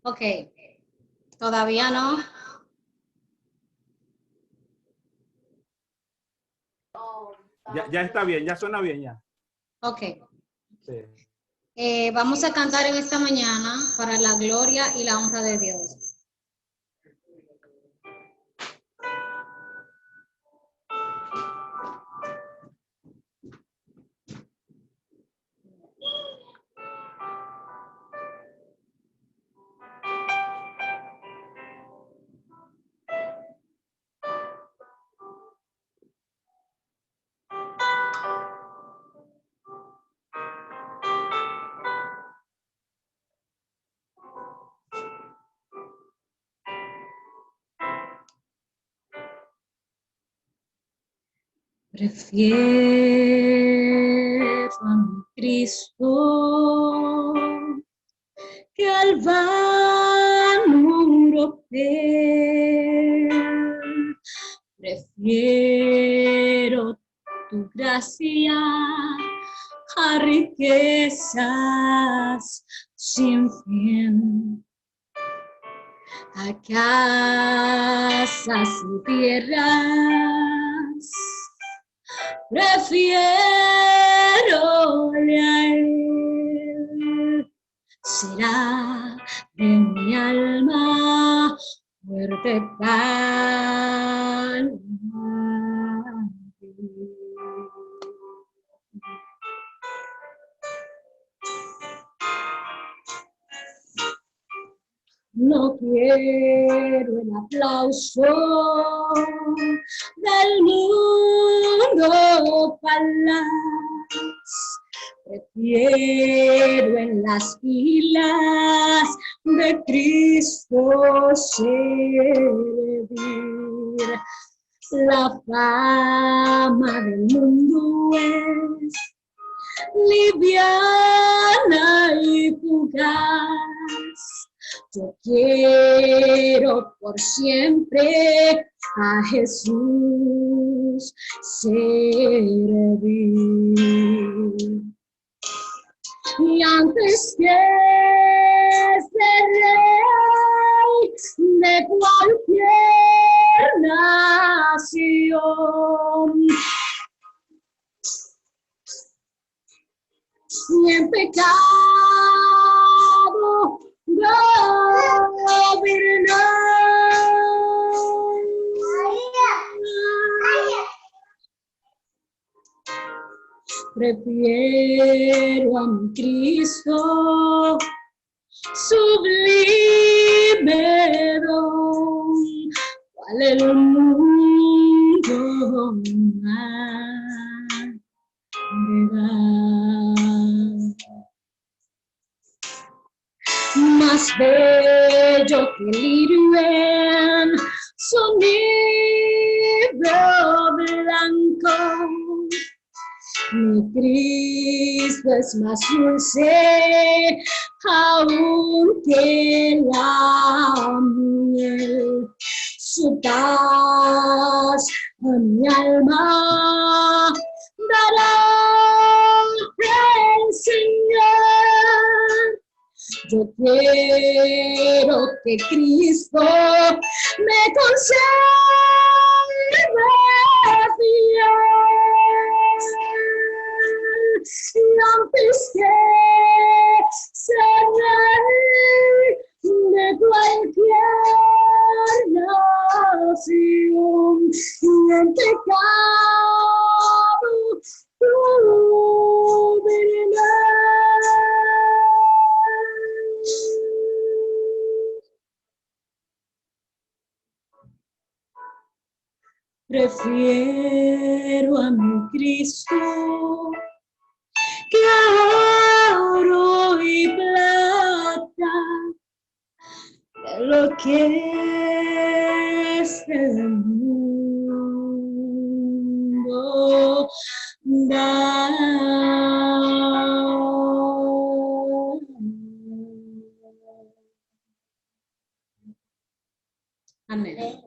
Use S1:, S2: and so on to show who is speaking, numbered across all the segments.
S1: Ok, todavía no.
S2: Ya está bien, ya suena bien ya.
S1: Ok.
S2: Sí.
S1: Vamos a cantar en esta mañana para la gloria y la honra de Dios. Prefiero a mi Cristo que al vano europeo. Prefiero tu gracia a riquezas sin fin, a casas y tierras. Prefiero a él, será de mi alma fuerte palma. No quiero el aplauso del mundo falaz. Prefiero en las filas de Cristo servir. La fama del mundo es liviana y fugaz. Yo quiero por siempre a Jesús servir. Y antes que ser rey de cualquier nación, y en pecado gobernar. Prefiero a mi Cristo sublime don, cual el mundo más bello que el lirio en su libro blanco. Mi Cristo es más dulce aún que la miel. Su paz a mi alma dará el Señor. Yo quiero que Cristo me conserve fiel. Y antes que ser rey de cualquier nación, y en pecado gobernar. Prefiero a mi Cristo que oro y plata, que lo que es del mundo da. Amén.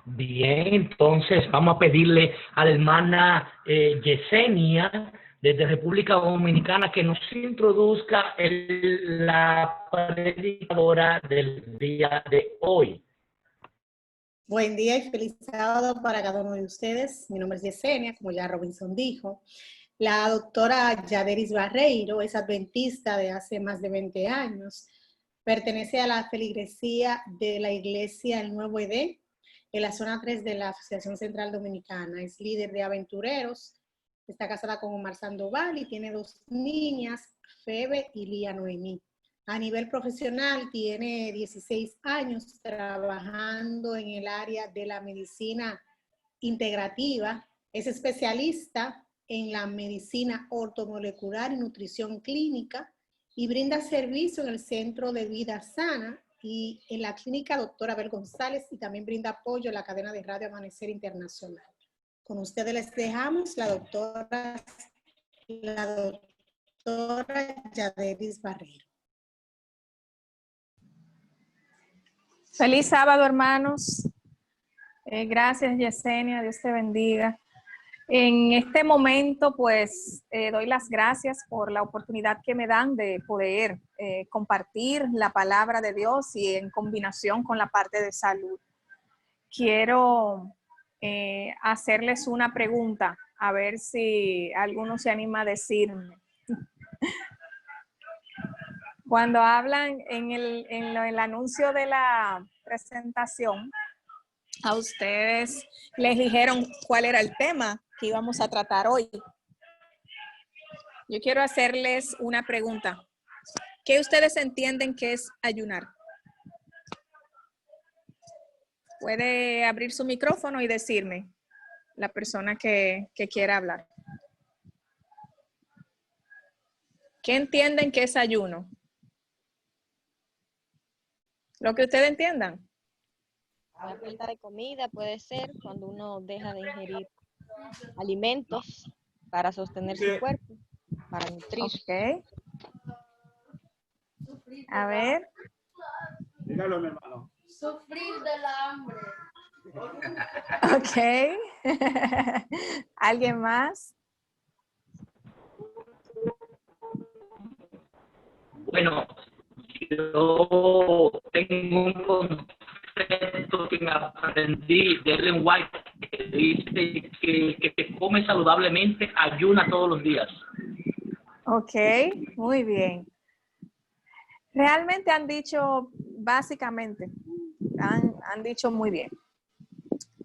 S3: Bien, entonces vamos a pedirle a la hermana Yesenia, desde República Dominicana, que nos introduzca la predicadora del día de hoy.
S4: Buen día y feliz sábado para cada uno de ustedes. Mi nombre es Yesenia, como ya Robinson dijo. La doctora Yaderis Barreiro es adventista de hace más de 20 años. Pertenece a la feligresía de la Iglesia El Nuevo Edén, en la zona 3 de la Asociación Central Dominicana. Es líder de aventureros. Está casada con Omar Sandoval y tiene 2 niñas, Febe y Lía Noemí. A nivel profesional tiene 16 años trabajando en el área de la medicina integrativa. Es especialista en la medicina ortomolecular y nutrición clínica y brinda servicio en el Centro de Vida Sana y en la clínica Doctora Abel González, y también brinda apoyo a la cadena de Radio Amanecer Internacional. Con ustedes les dejamos la doctora Yaderis Barreiro.
S5: Feliz sábado, hermanos. Gracias, Yesenia. Dios te bendiga. En este momento, pues, doy las gracias por la oportunidad que me dan de poder compartir la palabra de Dios y en combinación con la parte de salud. Quiero hacerles una pregunta, a ver si alguno se anima a decirme. Cuando hablan en el anuncio de la presentación, a ustedes les dijeron cuál era el tema que íbamos a tratar hoy. Yo quiero hacerles una pregunta. ¿Qué ustedes entienden que es ayunar? Puede abrir su micrófono y decirme, la persona que quiera hablar. ¿Qué entienden que es ayuno? Lo que ustedes entiendan.
S6: La falta de comida puede ser cuando uno deja de ingerir alimentos para sostener su cuerpo, para nutrir.
S5: Ok. A ver.
S2: Dígalo, mi hermano.
S7: Sufrir del hambre.
S5: Ok. ¿Alguien más?
S3: Bueno, yo tengo un concepto que me aprendí de Ellen White, que dice que te come saludablemente, ayuna todos los días.
S5: Ok, muy bien. Realmente han dicho, básicamente, han dicho muy bien.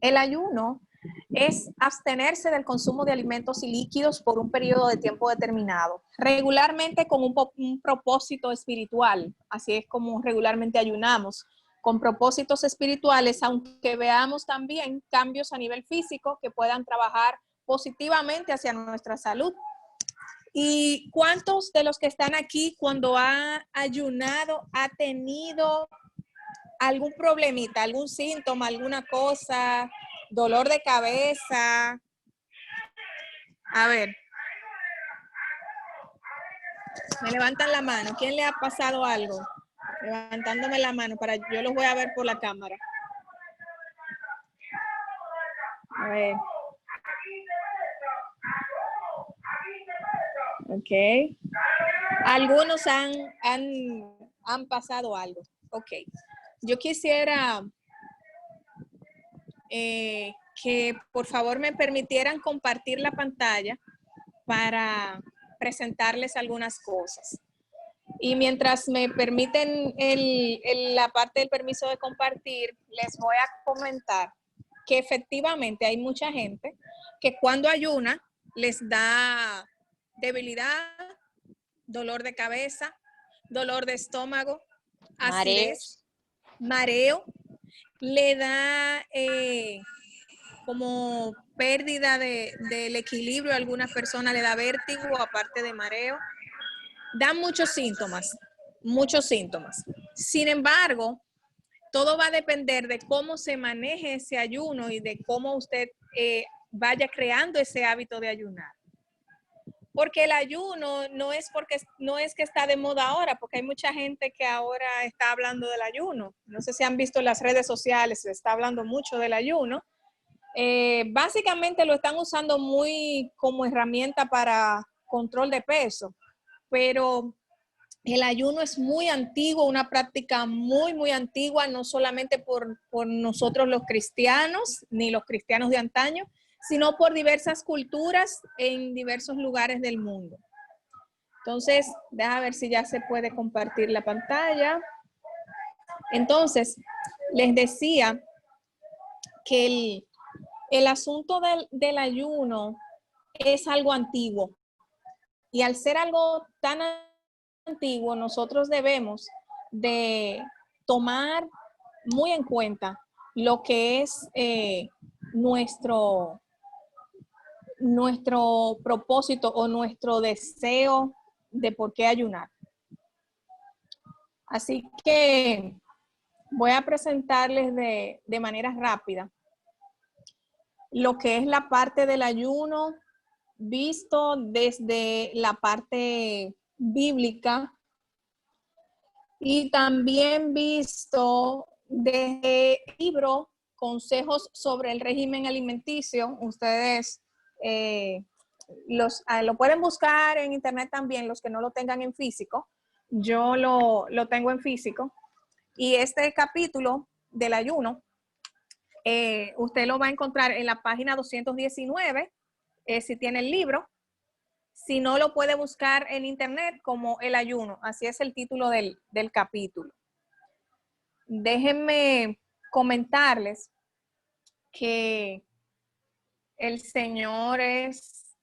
S5: El ayuno es abstenerse del consumo de alimentos y líquidos por un periodo de tiempo determinado, regularmente con un propósito espiritual. Así es como regularmente ayunamos, con propósitos espirituales, aunque veamos también cambios a nivel físico que puedan trabajar positivamente hacia nuestra salud. ¿Y cuántos de los que están aquí cuando ha ayunado ha tenido algún problemita, algún síntoma, alguna cosa, dolor de cabeza? A ver. Me levantan la mano. ¿Quién le ha pasado algo? Levantándome la mano para yo los voy a ver por la cámara. A ver. Ok. Algunos han pasado algo. Ok. Yo quisiera que por favor me permitieran compartir la pantalla para presentarles algunas cosas. Y mientras me permiten la parte del permiso de compartir, les voy a comentar que efectivamente hay mucha gente que cuando ayuna les da debilidad, dolor de cabeza, dolor de estómago, acidez, mareo, le da como pérdida del equilibrio, a alguna persona le da vértigo, aparte de mareo. Da muchos síntomas, muchos síntomas. Sin embargo, todo va a depender de cómo se maneje ese ayuno y de cómo usted vaya creando ese hábito de ayunar. porque el ayuno no es que está de moda ahora, porque hay mucha gente que ahora está hablando del ayuno. No sé si han visto en las redes sociales, se está hablando mucho del ayuno. Básicamente lo están usando muy como herramienta para control de peso, pero el ayuno es muy antiguo, una práctica muy, muy antigua, no solamente por nosotros los cristianos, ni los cristianos de antaño, sino por diversas culturas en diversos lugares del mundo. Entonces, déjame ver si ya se puede compartir la pantalla. Entonces, les decía que el asunto del ayuno es algo antiguo. Y al ser algo tan antiguo, nosotros debemos de tomar muy en cuenta lo que es nuestro propósito o nuestro deseo de por qué ayunar. Así que voy a presentarles de manera rápida lo que es la parte del ayuno visto desde la parte bíblica y también visto desde el libro Consejos sobre el régimen alimenticio. Ustedes lo pueden buscar en internet también, los que no lo tengan en físico. Yo lo tengo en físico. Y este capítulo del ayuno, usted lo va a encontrar en la página 219, si tiene el libro. Si no, lo puede buscar en internet como el ayuno. Así es el título del capítulo. Déjenme comentarles que el Señor es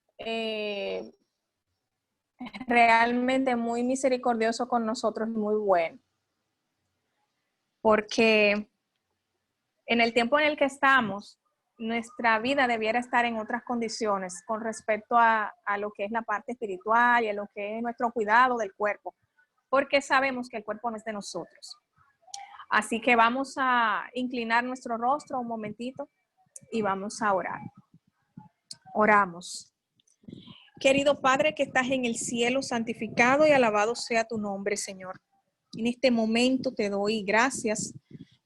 S5: realmente muy misericordioso con nosotros, muy bueno. Porque en el tiempo en el que estamos, nuestra vida debiera estar en otras condiciones con respecto a lo que es la parte espiritual y a lo que es nuestro cuidado del cuerpo, porque sabemos que el cuerpo no es de nosotros. Así que vamos a inclinar nuestro rostro un momentito y vamos a orar. Oramos. Querido Padre que estás en el cielo, santificado y alabado sea tu nombre, Señor. En este momento te doy gracias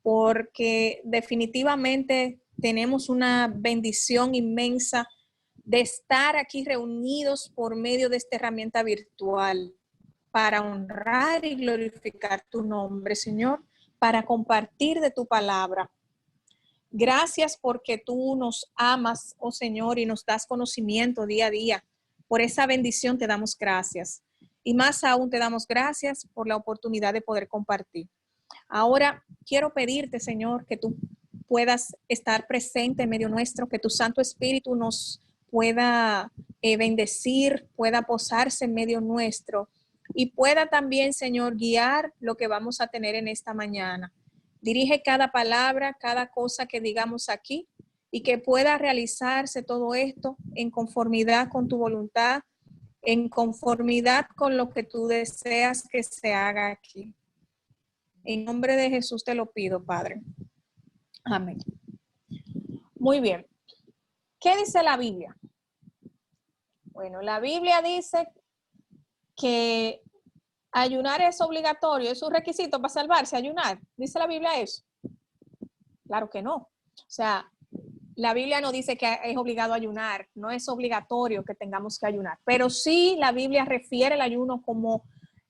S5: porque definitivamente tenemos una bendición inmensa de estar aquí reunidos por medio de esta herramienta virtual para honrar y glorificar tu nombre, Señor, para compartir de tu palabra. Gracias porque tú nos amas, oh Señor, y nos das conocimiento día a día. Por esa bendición te damos gracias. Y más aún te damos gracias por la oportunidad de poder compartir. Ahora quiero pedirte, Señor, que tú puedas estar presente en medio nuestro, que tu Santo Espíritu nos pueda bendecir, pueda posarse en medio nuestro y pueda también, Señor, guiar lo que vamos a tener en esta mañana. Dirige cada palabra, cada cosa que digamos aquí y que pueda realizarse todo esto en conformidad con tu voluntad, en conformidad con lo que tú deseas que se haga aquí. En nombre de Jesús te lo pido, Padre. Amén. Muy bien. ¿Qué dice la Biblia? Bueno, la Biblia dice que ayunar es obligatorio, es un requisito para salvarse, ayunar. ¿Dice la Biblia eso? Claro que no. O sea, la Biblia no dice que es obligado a ayunar, no es obligatorio que tengamos que ayunar, pero sí la Biblia refiere el ayuno como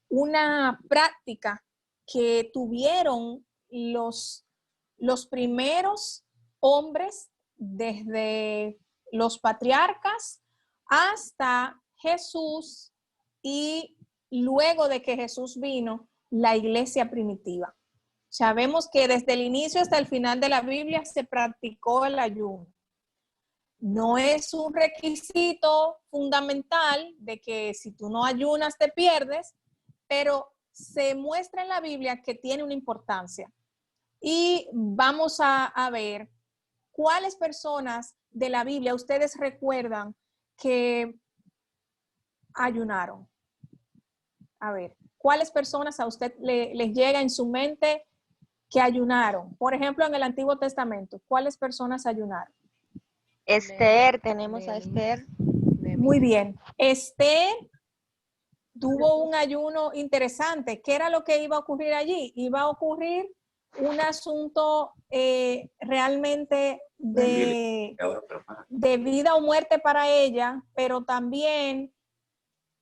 S5: una práctica que tuvieron los primeros hombres desde los patriarcas hasta Jesús y luego de que Jesús vino, la iglesia primitiva. Sabemos que desde el inicio hasta el final de la Biblia se practicó el ayuno. No es un requisito fundamental de que si tú no ayunas te pierdes, pero se muestra en la Biblia que tiene una importancia. Y vamos a ver cuáles personas de la Biblia ustedes recuerdan que ayunaron. A ver, ¿cuáles personas a usted les llega en su mente que ayunaron? Por ejemplo, en el Antiguo Testamento, ¿cuáles personas ayunaron?
S6: Esther, tenemos a Esther.
S5: Muy bien. Esther tuvo un ayuno interesante. ¿Qué era lo que iba a ocurrir allí? Iba a ocurrir un asunto realmente de vida o muerte para ella, pero también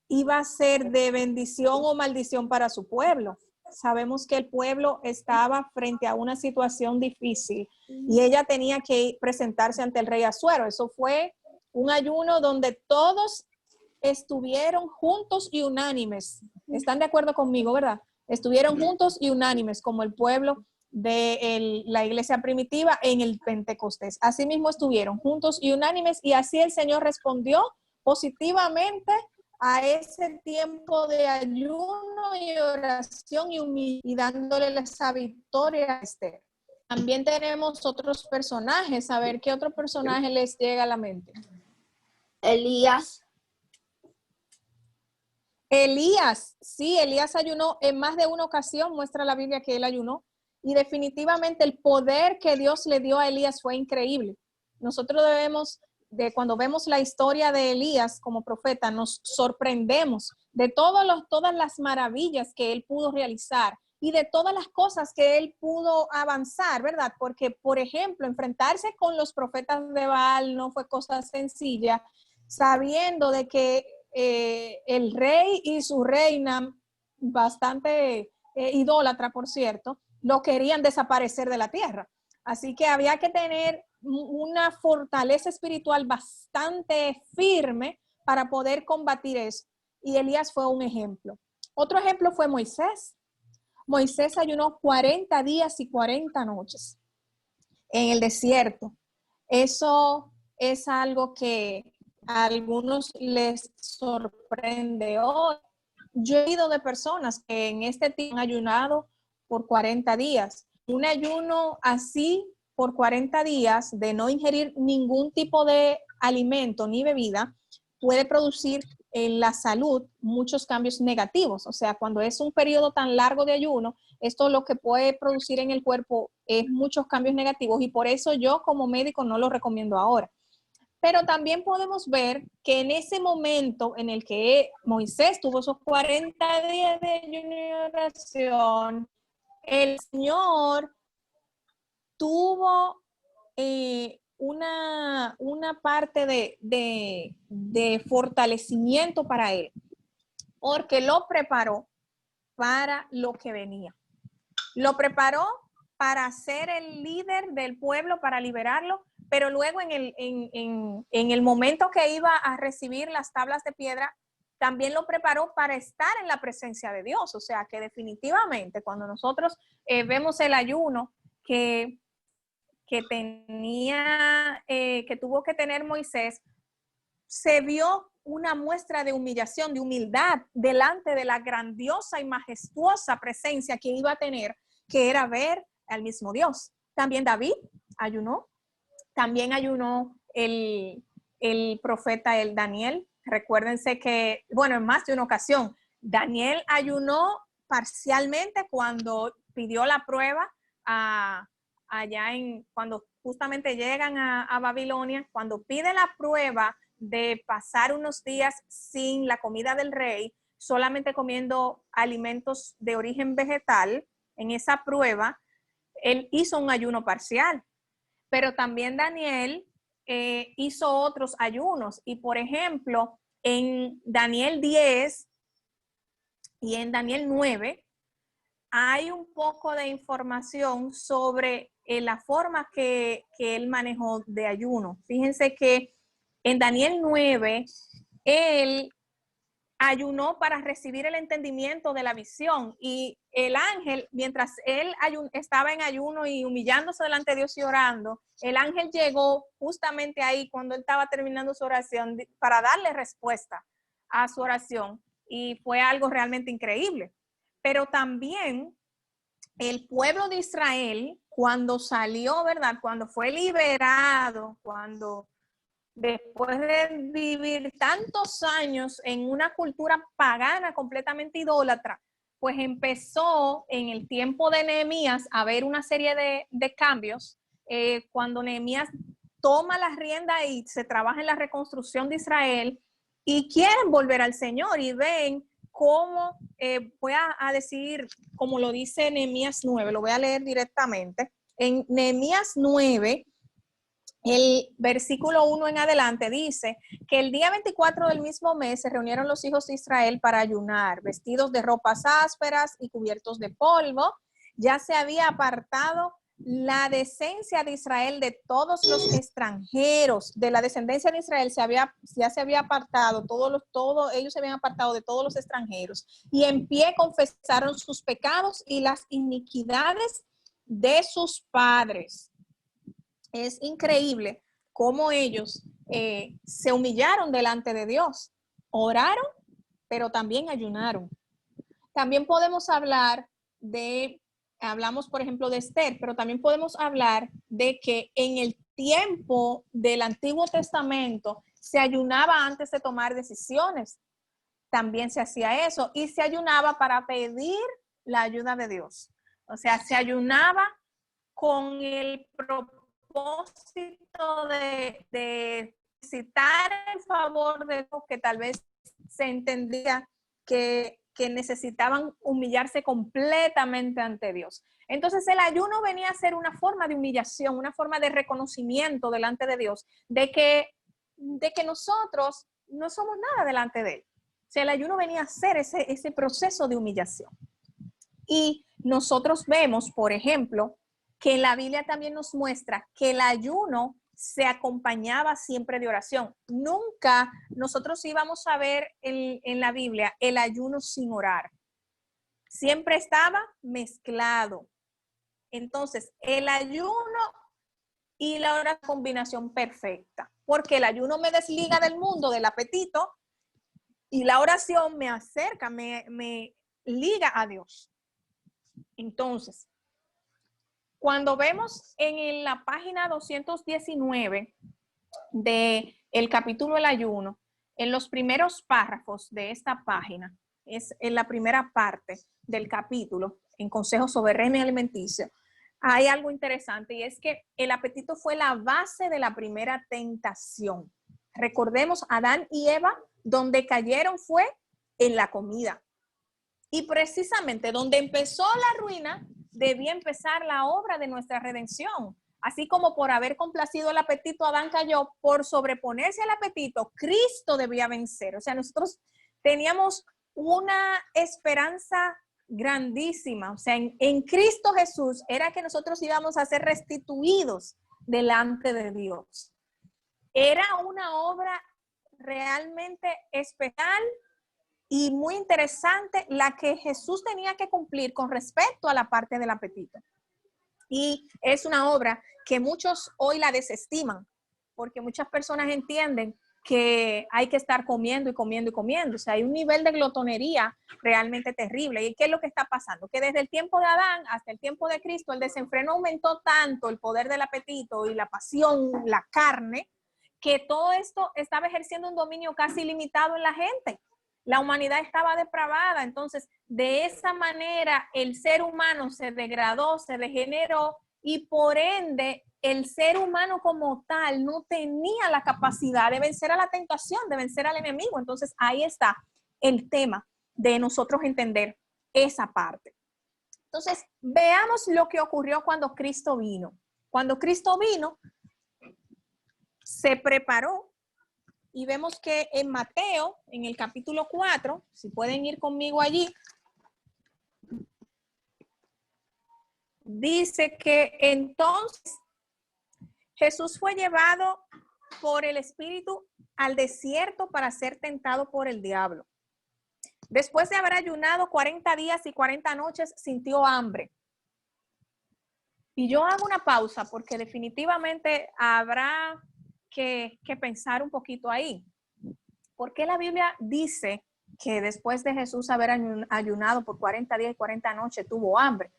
S5: iba a ser de bendición o maldición para su pueblo. Sabemos que el pueblo estaba frente a una situación difícil y ella tenía que presentarse ante el rey Asuero. Eso fue un ayuno donde todos estuvieron juntos y unánimes. ¿Están de acuerdo conmigo, verdad? Estuvieron juntos y unánimes como el pueblo de la iglesia primitiva en el Pentecostés. Así mismo estuvieron juntos y unánimes y así el Señor respondió positivamente a ese tiempo de ayuno y oración y dándole esa victoria a Esther. También tenemos otros personajes. A ver, ¿qué otro personaje les llega a la mente?
S7: Elías.
S5: Elías, sí, Elías ayunó en más de una ocasión, muestra la Biblia que él ayunó, y definitivamente el poder que Dios le dio a Elías fue increíble. Nosotros cuando vemos la historia de Elías como profeta, nos sorprendemos de todas las maravillas que él pudo realizar y de todas las cosas que él pudo avanzar, ¿verdad? Porque, por ejemplo, enfrentarse con los profetas de Baal no fue cosa sencilla, sabiendo de que el rey y su reina, bastante idólatra, por cierto, lo querían desaparecer de la tierra. Así que había que tener una fortaleza espiritual bastante firme para poder combatir eso. Y Elías fue un ejemplo. Otro ejemplo fue Moisés. Moisés ayunó 40 días y 40 noches en el desierto. Eso es algo que a algunos les sorprende hoy. Yo he oído de personas que en este tiempo han ayunado por 40 días. Un ayuno así por 40 días de no ingerir ningún tipo de alimento ni bebida puede producir en la salud muchos cambios negativos. O sea, cuando es un periodo tan largo de ayuno, esto lo que puede producir en el cuerpo es muchos cambios negativos y por eso yo como médico no lo recomiendo ahora. Pero también podemos ver que en ese momento en el que Moisés tuvo esos 40 días de ayuno y oración, el Señor tuvo una parte de fortalecimiento para él, porque lo preparó para lo que venía. Lo preparó para ser el líder del pueblo, para liberarlo, pero luego en el momento que iba a recibir las tablas de piedra, también lo preparó para estar en la presencia de Dios. O sea que definitivamente cuando nosotros vemos el ayuno que tuvo que tener Moisés, se vio una muestra de humillación, de humildad delante de la grandiosa y majestuosa presencia que iba a tener, que era ver al mismo Dios. También David ayunó, también ayunó el profeta el Daniel. Recuérdense que, bueno, en más de una ocasión, Daniel ayunó parcialmente cuando pidió la prueba cuando justamente llegan a Babilonia, cuando pide la prueba de pasar unos días sin la comida del rey, solamente comiendo alimentos de origen vegetal. En esa prueba, él hizo un ayuno parcial, pero también Daniel hizo otros ayunos. Y por ejemplo, en Daniel 10 y en Daniel 9, hay un poco de información sobre la forma que él manejó de ayuno. Fíjense que en Daniel 9, él ayunó para recibir el entendimiento de la visión y el ángel, mientras él estaba en ayuno y humillándose delante de Dios y orando, el ángel llegó justamente ahí cuando él estaba terminando su oración para darle respuesta a su oración y fue algo realmente increíble. Pero también el pueblo de Israel, cuando salió, ¿verdad? Cuando fue liberado, después de vivir tantos años en una cultura pagana completamente idólatra, pues empezó en el tiempo de Nehemías a haber una serie de cambios. Cuando Nehemías toma la rienda y se trabaja en la reconstrucción de Israel, y quieren volver al Señor y ven cómo, voy a decir, como lo dice Nehemías 9, lo voy a leer directamente. En Nehemías 9, el versículo 1 en adelante dice que el día 24 del mismo mes se reunieron los hijos de Israel para ayunar, vestidos de ropas ásperas y cubiertos de polvo. Ya se había apartado la descendencia de Israel de todos los extranjeros, de la descendencia de Israel ya se había apartado, ellos se habían apartado de todos los extranjeros, y en pie confesaron sus pecados y las iniquidades de sus padres. Es increíble cómo ellos se humillaron delante de Dios, oraron, pero también ayunaron. También podemos hablar hablamos por ejemplo de Esther, pero también podemos hablar de que en el tiempo del Antiguo Testamento se ayunaba antes de tomar decisiones. También se hacía eso y se ayunaba para pedir la ayuda de Dios. O sea, se ayunaba con el propósito de citar el favor de Dios, que tal vez se entendía que necesitaban humillarse completamente ante Dios. Entonces el ayuno venía a ser una forma de humillación, una forma de reconocimiento delante de Dios, de que nosotros no somos nada delante de Él. O sea, el ayuno venía a ser ese proceso de humillación. Y nosotros vemos, por ejemplo, que la Biblia también nos muestra que el ayuno se acompañaba siempre de oración. Nunca nosotros íbamos a ver en la Biblia el ayuno sin orar. Siempre estaba mezclado. Entonces, el ayuno y la oración, combinación perfecta, porque el ayuno me desliga del mundo, del apetito, y la oración me acerca, me liga a Dios. Entonces, cuando vemos en la página 219 del capítulo del ayuno, en los primeros párrafos de esta página, es en la primera parte del capítulo, en consejos sobre régimen alimenticio, hay algo interesante, y es que el apetito fue la base de la primera tentación. Recordemos, Adán y Eva, donde cayeron fue en la comida. Y precisamente donde empezó la ruina, debía empezar la obra de nuestra redención. Así como por haber complacido el apetito, Adán cayó, por sobreponerse al apetito, Cristo debía vencer. O sea, nosotros teníamos una esperanza grandísima. O sea, en Cristo Jesús era que nosotros íbamos a ser restituidos delante de Dios. Era una obra realmente especial y muy interesante la que Jesús tenía que cumplir con respecto a la parte del apetito. Y es una obra que muchos hoy la desestiman, porque muchas personas entienden que hay que estar comiendo y comiendo y comiendo. O sea, hay un nivel de glotonería realmente terrible. ¿Y qué es lo que está pasando? Que desde el tiempo de Adán hasta el tiempo de Cristo, el desenfreno aumentó tanto, el poder del apetito y la pasión, la carne, que todo esto estaba ejerciendo un dominio casi ilimitado en la gente. La humanidad estaba depravada. Entonces, de esa manera, el ser humano se degradó, se degeneró, y por ende, el ser humano como tal no tenía la capacidad de vencer a la tentación, de vencer al enemigo. Entonces, ahí está el tema de nosotros entender esa parte. Entonces, veamos lo que ocurrió cuando Cristo vino. Cuando Cristo vino, se preparó. Y vemos que en Mateo, en el capítulo 4, si pueden ir conmigo allí, dice que entonces Jesús fue llevado por el Espíritu al desierto para ser tentado por el diablo. Después de haber ayunado 40 días y 40 noches, sintió hambre. Y yo hago una pausa porque definitivamente habrá que pensar un poquito ahí. ¿Por qué la Biblia dice que después de Jesús haber ayunado por 40 días y 40 noches tuvo hambre?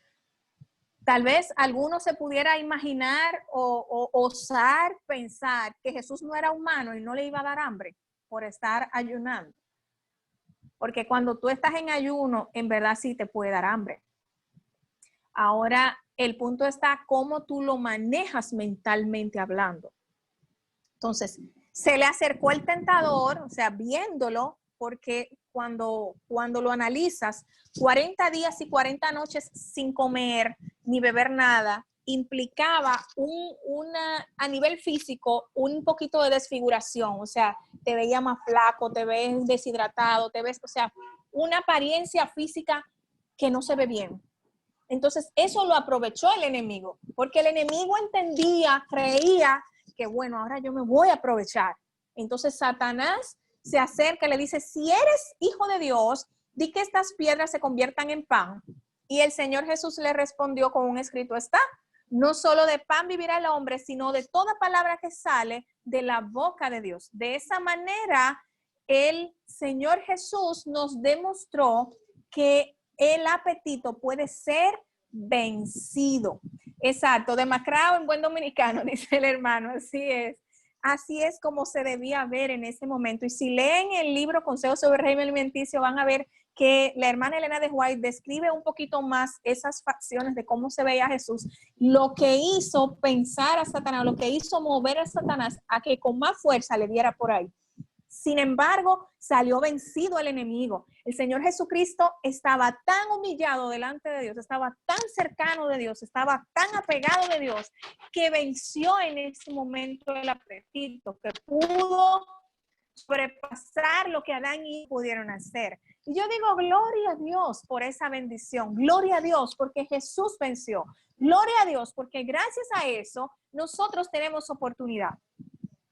S5: Tal vez alguno se pudiera imaginar o osar pensar que Jesús no era humano y no le iba a dar hambre por estar ayunando. Porque cuando tú estás en ayuno, en verdad sí te puede dar hambre. Ahora, el punto está cómo tú lo manejas mentalmente hablando. Entonces, Se le acercó el tentador, o sea, viéndolo, porque cuando lo analizas, 40 días y 40 noches sin comer ni beber nada, implicaba a nivel físico un poquito de desfiguración, o sea, te veía más flaco, te ves deshidratado, te ves, o sea, una apariencia física que no se ve bien. Entonces, eso lo aprovechó el enemigo, porque el enemigo entendía, creía que, bueno, ahora yo me voy a aprovechar. Entonces, Satanás se acerca y le dice, si eres hijo de Dios, di que estas piedras se conviertan en pan. Y el Señor Jesús le respondió con un escrito está, no solo de pan vivirá el hombre, sino de toda palabra que sale de la boca de Dios. De esa manera, el Señor Jesús nos demostró que el apetito puede ser vencido. Exacto, demacrado en buen dominicano, dice el hermano, así es. Así es como se debía ver en ese momento. Y si leen el libro Consejos sobre el régimen alimenticio, van a ver que la hermana Elena de White describe un poquito más esas facciones de cómo se veía Jesús, lo que hizo pensar a Satanás, lo que hizo mover a Satanás a que con más fuerza le diera por ahí. Sin embargo, salió vencido el enemigo. El Señor Jesucristo estaba tan humillado delante de Dios, estaba tan cercano de Dios, estaba tan apegado de Dios, que venció en ese momento el apetito, que pudo sobrepasar lo que Adán y Eva pudieron hacer. Y yo digo, gloria a Dios por esa bendición, gloria a Dios porque Jesús venció, gloria a Dios porque gracias a eso nosotros tenemos oportunidad.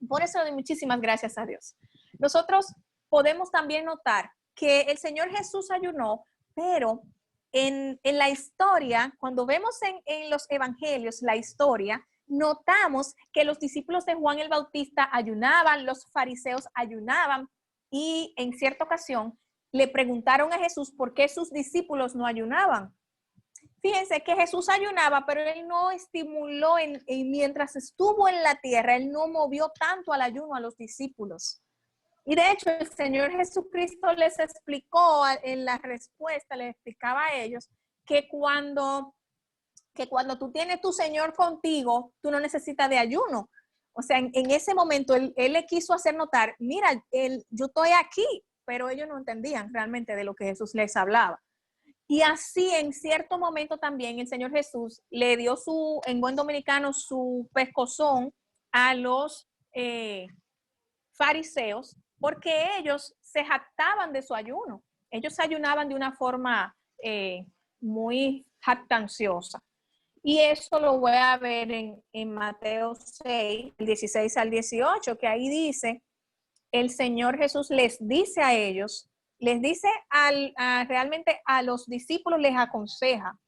S5: Por eso doy muchísimas gracias a Dios. Nosotros podemos también notar que el Señor Jesús ayunó, pero en la historia, cuando vemos en los evangelios la historia, notamos que los discípulos de Juan el Bautista ayunaban, los fariseos ayunaban y en cierta ocasión le preguntaron a Jesús por qué sus discípulos no ayunaban. Fíjense que Jesús ayunaba, pero él no estimuló, mientras estuvo en la tierra, él no movió tanto al ayuno a los discípulos. Y de hecho, el Señor Jesucristo les explicó en la respuesta, les explicaba a ellos que cuando tú tienes tu Señor contigo, tú no necesitas de ayuno. O sea, en ese momento, él le quiso hacer notar, mira, yo estoy aquí, pero ellos no entendían realmente de lo que Jesús les hablaba. Y así, en cierto momento también, el Señor Jesús le dio en buen dominicano, su pescozón a los fariseos, porque ellos se jactaban de su ayuno. Ellos ayunaban de una forma muy jactanciosa. Y eso lo voy a ver en Mateo 6, 16 al 18, que ahí dice, el Señor Jesús les dice a ellos, les dice realmente a los discípulos, les aconseja,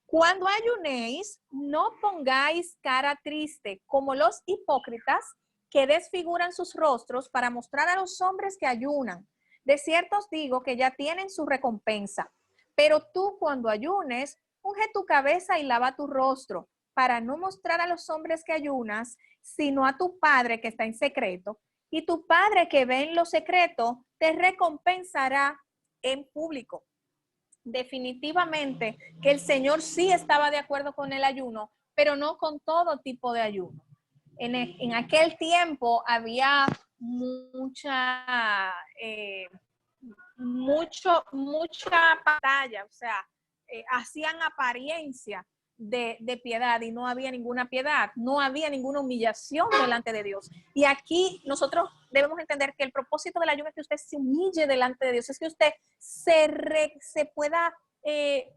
S5: cuando ayunéis, no pongáis cara triste como los hipócritas que desfiguran sus rostros para mostrar a los hombres que ayunan. De cierto os digo que ya tienen su recompensa. Pero tú cuando ayunes, unge tu cabeza y lava tu rostro, para no mostrar a los hombres que ayunas, sino a tu Padre que está en secreto. Y tu Padre que ve en lo secreto, te recompensará en público. Definitivamente que el Señor sí estaba de acuerdo con el ayuno, pero no con todo tipo de ayuno. En aquel tiempo había mucha batalla, o sea, hacían apariencia de piedad y no había ninguna piedad, no había ninguna humillación delante de Dios. Y aquí nosotros debemos entender que el propósito del ayuno es que usted se humille delante de Dios, es que usted se pueda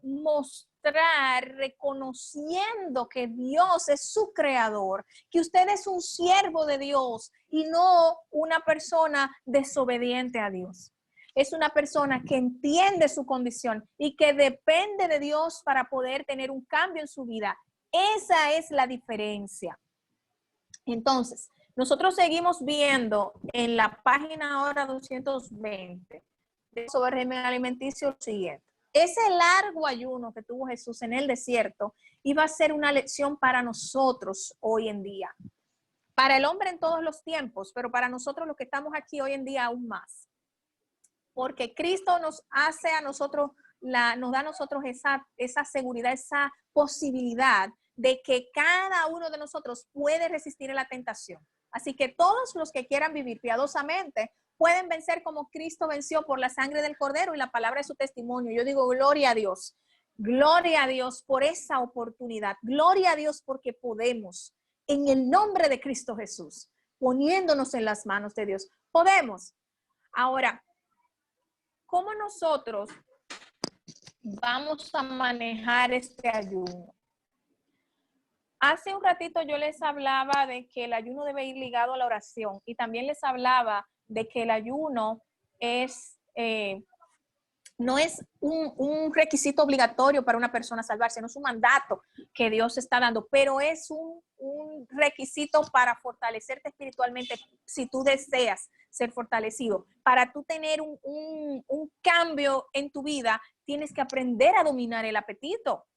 S5: mostrar reconociendo que Dios es su creador, que usted es un siervo de Dios y no una persona desobediente a Dios. Es una persona que entiende su condición y que depende de Dios para poder tener un cambio en su vida. Esa es la diferencia. Entonces, nosotros seguimos viendo en la página ahora 220 sobre el régimen alimenticio lo siguiente. Ese largo ayuno que tuvo Jesús en el desierto iba a ser una lección para nosotros hoy en día. Para el hombre en todos los tiempos, pero para nosotros los que estamos aquí hoy en día aún más. Porque Cristo nos hace a nosotros, nos da a nosotros esa seguridad, esa posibilidad de que cada uno de nosotros puede resistir a la tentación. Así que todos los que quieran vivir piadosamente pueden vencer como Cristo venció por la sangre del Cordero y la palabra de su testimonio. Yo digo, gloria a Dios por esa oportunidad. Gloria a Dios porque podemos, en el nombre de Cristo Jesús, poniéndonos en las manos de Dios. Podemos. Ahora, ¿cómo nosotros vamos a manejar este ayuno? Hace un ratito yo les hablaba de que el ayuno debe ir ligado a la oración y también les hablaba de que el ayuno no es un requisito obligatorio para una persona salvarse, no es un mandato que Dios está dando, pero es un requisito para fortalecerte espiritualmente si tú deseas ser fortalecido. Para tú tener un cambio en tu vida, tienes que aprender a dominar el apetito.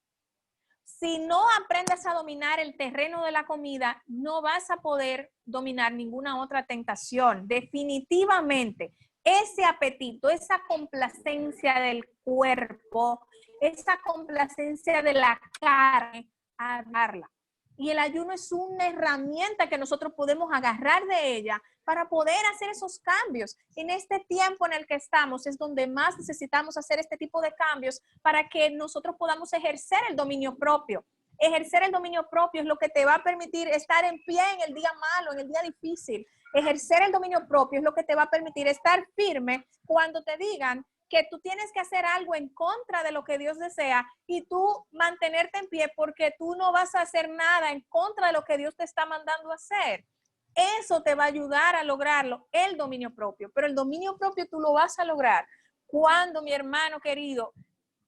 S5: Si no aprendes a dominar el terreno de la comida, no vas a poder dominar ninguna otra tentación. Definitivamente, ese apetito, esa complacencia del cuerpo, esa complacencia de la carne, a darla. Y el ayuno es una herramienta que nosotros podemos agarrar de ella para poder hacer esos cambios. En este tiempo en el que estamos es donde más necesitamos hacer este tipo de cambios para que nosotros podamos ejercer el dominio propio. Ejercer el dominio propio es lo que te va a permitir estar en pie en el día malo, en el día difícil. Ejercer el dominio propio es lo que te va a permitir estar firme cuando te digan que tú tienes que hacer algo en contra de lo que Dios desea y tú mantenerte en pie porque tú no vas a hacer nada en contra de lo que Dios te está mandando a hacer. Eso te va a ayudar a lograrlo, el dominio propio. Pero el dominio propio tú lo vas a lograr cuando, mi hermano querido,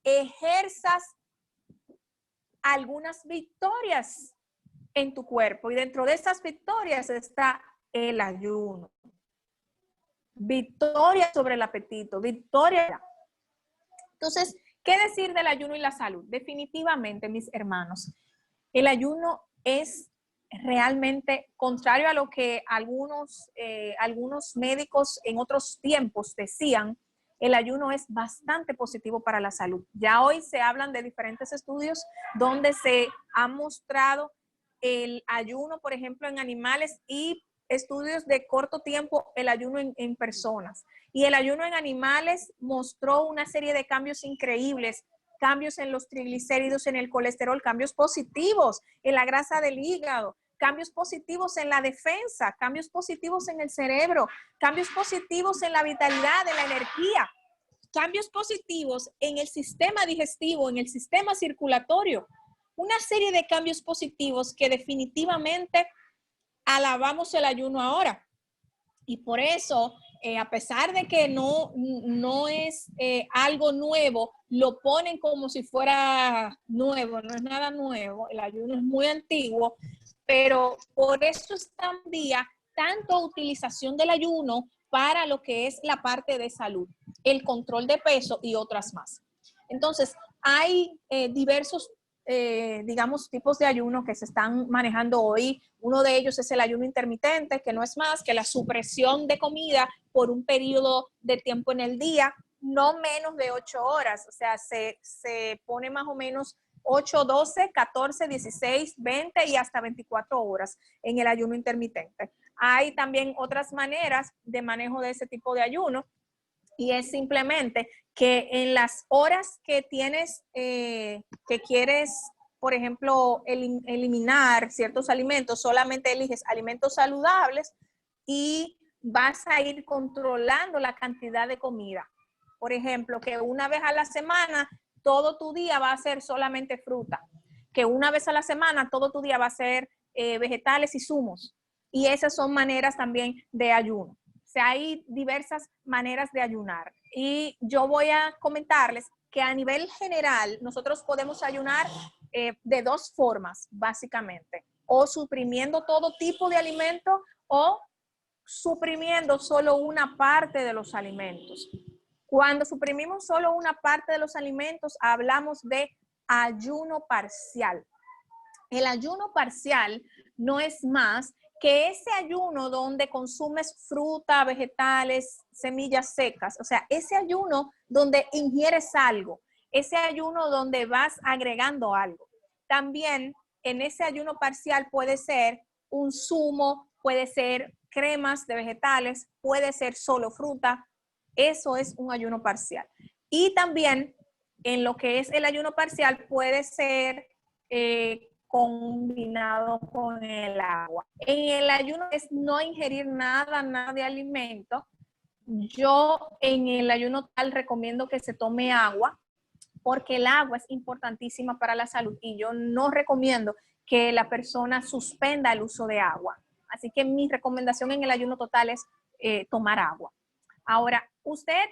S5: ejerzas algunas victorias en tu cuerpo. Y dentro de esas victorias está el ayuno. Victoria sobre el apetito, victoria. Entonces, ¿qué decir del ayuno y la salud? Definitivamente, mis hermanos, el ayuno es realmente contrario a lo que algunos médicos en otros tiempos decían. El ayuno es bastante positivo para la salud. Ya hoy se hablan de diferentes estudios donde se ha mostrado el ayuno, por ejemplo, en animales y estudios de corto tiempo, el ayuno en personas. Y el ayuno en animales mostró una serie de cambios increíbles, cambios en los triglicéridos, en el colesterol, cambios positivos en la grasa del hígado, cambios positivos en la defensa, cambios positivos en el cerebro, cambios positivos en la vitalidad, en la energía, cambios positivos en el sistema digestivo, en el sistema circulatorio. Una serie de cambios positivos que definitivamente alabamos el ayuno ahora. Y por eso, a pesar de que no es algo nuevo, lo ponen como si fuera nuevo. No es nada nuevo, el ayuno es muy antiguo, pero por eso está un día tanto utilización del ayuno para lo que es la parte de salud, el control de peso y otras más. Entonces, hay diversos digamos, tipos de ayuno que se están manejando hoy. Uno de ellos es el ayuno intermitente, que no es más que la supresión de comida por un periodo de tiempo en el día, no menos de 8 horas. O sea, se pone más o menos 8, 12, 14, 16, 20 y hasta 24 horas en el ayuno intermitente. Hay también otras maneras de manejo de ese tipo de ayuno. Y es simplemente que en las horas que tienes, que quieres, por ejemplo, eliminar ciertos alimentos, solamente eliges alimentos saludables y vas a ir controlando la cantidad de comida. Por ejemplo, que una vez a la semana todo tu día va a ser solamente fruta. Que una vez a la semana todo tu día va a ser vegetales y zumos. Y esas son maneras también de ayuno. O sea, hay diversas maneras de ayunar. Y yo voy a comentarles que a nivel general nosotros podemos ayunar de dos formas, básicamente. O suprimiendo todo tipo de alimento o suprimiendo solo una parte de los alimentos. Cuando suprimimos solo una parte de los alimentos, hablamos de ayuno parcial. El ayuno parcial no es más que ese ayuno donde consumes fruta, vegetales, semillas secas, o sea, ese ayuno donde ingieres algo, ese ayuno donde vas agregando algo. También en ese ayuno parcial puede ser un zumo, puede ser cremas de vegetales, puede ser solo fruta. Eso es un ayuno parcial. Y también en lo que es el ayuno parcial puede ser combinado con el agua. En el ayuno es no ingerir nada de alimento. Yo en el ayuno total recomiendo que se tome agua, porque el agua es importantísima para la salud y yo no recomiendo que la persona suspenda el uso de agua. Así que mi recomendación en el ayuno total es tomar agua. Ahora, usted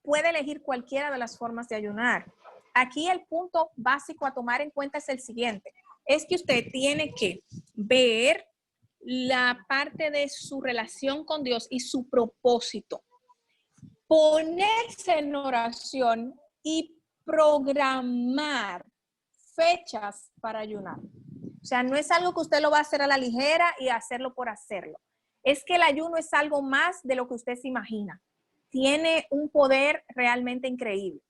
S5: puede elegir cualquiera de las formas de ayunar. Aquí el punto básico a tomar en cuenta es el siguiente. Es que usted tiene que ver la parte de su relación con Dios y su propósito. Ponerse en oración y programar fechas para ayunar. O sea, no es algo que usted lo va a hacer a la ligera y hacerlo por hacerlo. Es que el ayuno es algo más de lo que usted se imagina. Tiene un poder realmente increíble.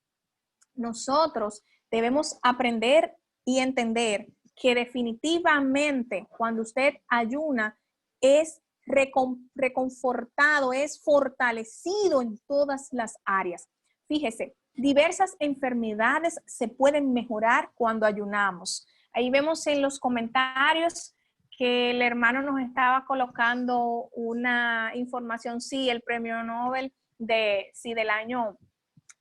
S5: Nosotros debemos aprender y entender que definitivamente cuando usted ayuna es reconfortado, es fortalecido en todas las áreas. Fíjese, diversas enfermedades se pueden mejorar cuando ayunamos. Ahí vemos en los comentarios que el hermano nos estaba colocando una información, sí, el premio Nobel del año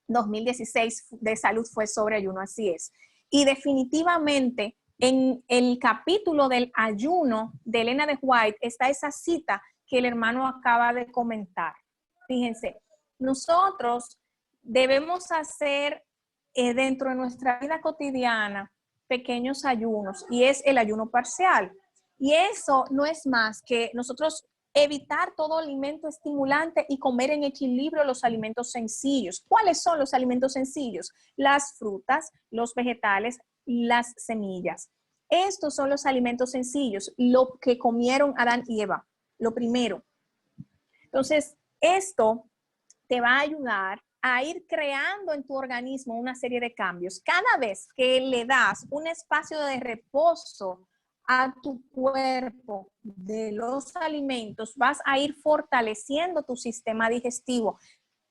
S5: 2016 de salud fue sobre ayuno, así es. Y definitivamente en el capítulo del ayuno de Elena de White está esa cita que el hermano acaba de comentar. Fíjense, nosotros debemos hacer dentro de nuestra vida cotidiana pequeños ayunos y es el ayuno parcial. Y eso no es más que nosotros evitar todo alimento estimulante y comer en equilibrio los alimentos sencillos. ¿Cuáles son los alimentos sencillos? Las frutas, los vegetales, las semillas. Estos son los alimentos sencillos, lo que comieron Adán y Eva, lo primero. Entonces, esto te va a ayudar a ir creando en tu organismo una serie de cambios. Cada vez que le das un espacio de reposo a tu cuerpo de los alimentos, vas a ir fortaleciendo tu sistema digestivo.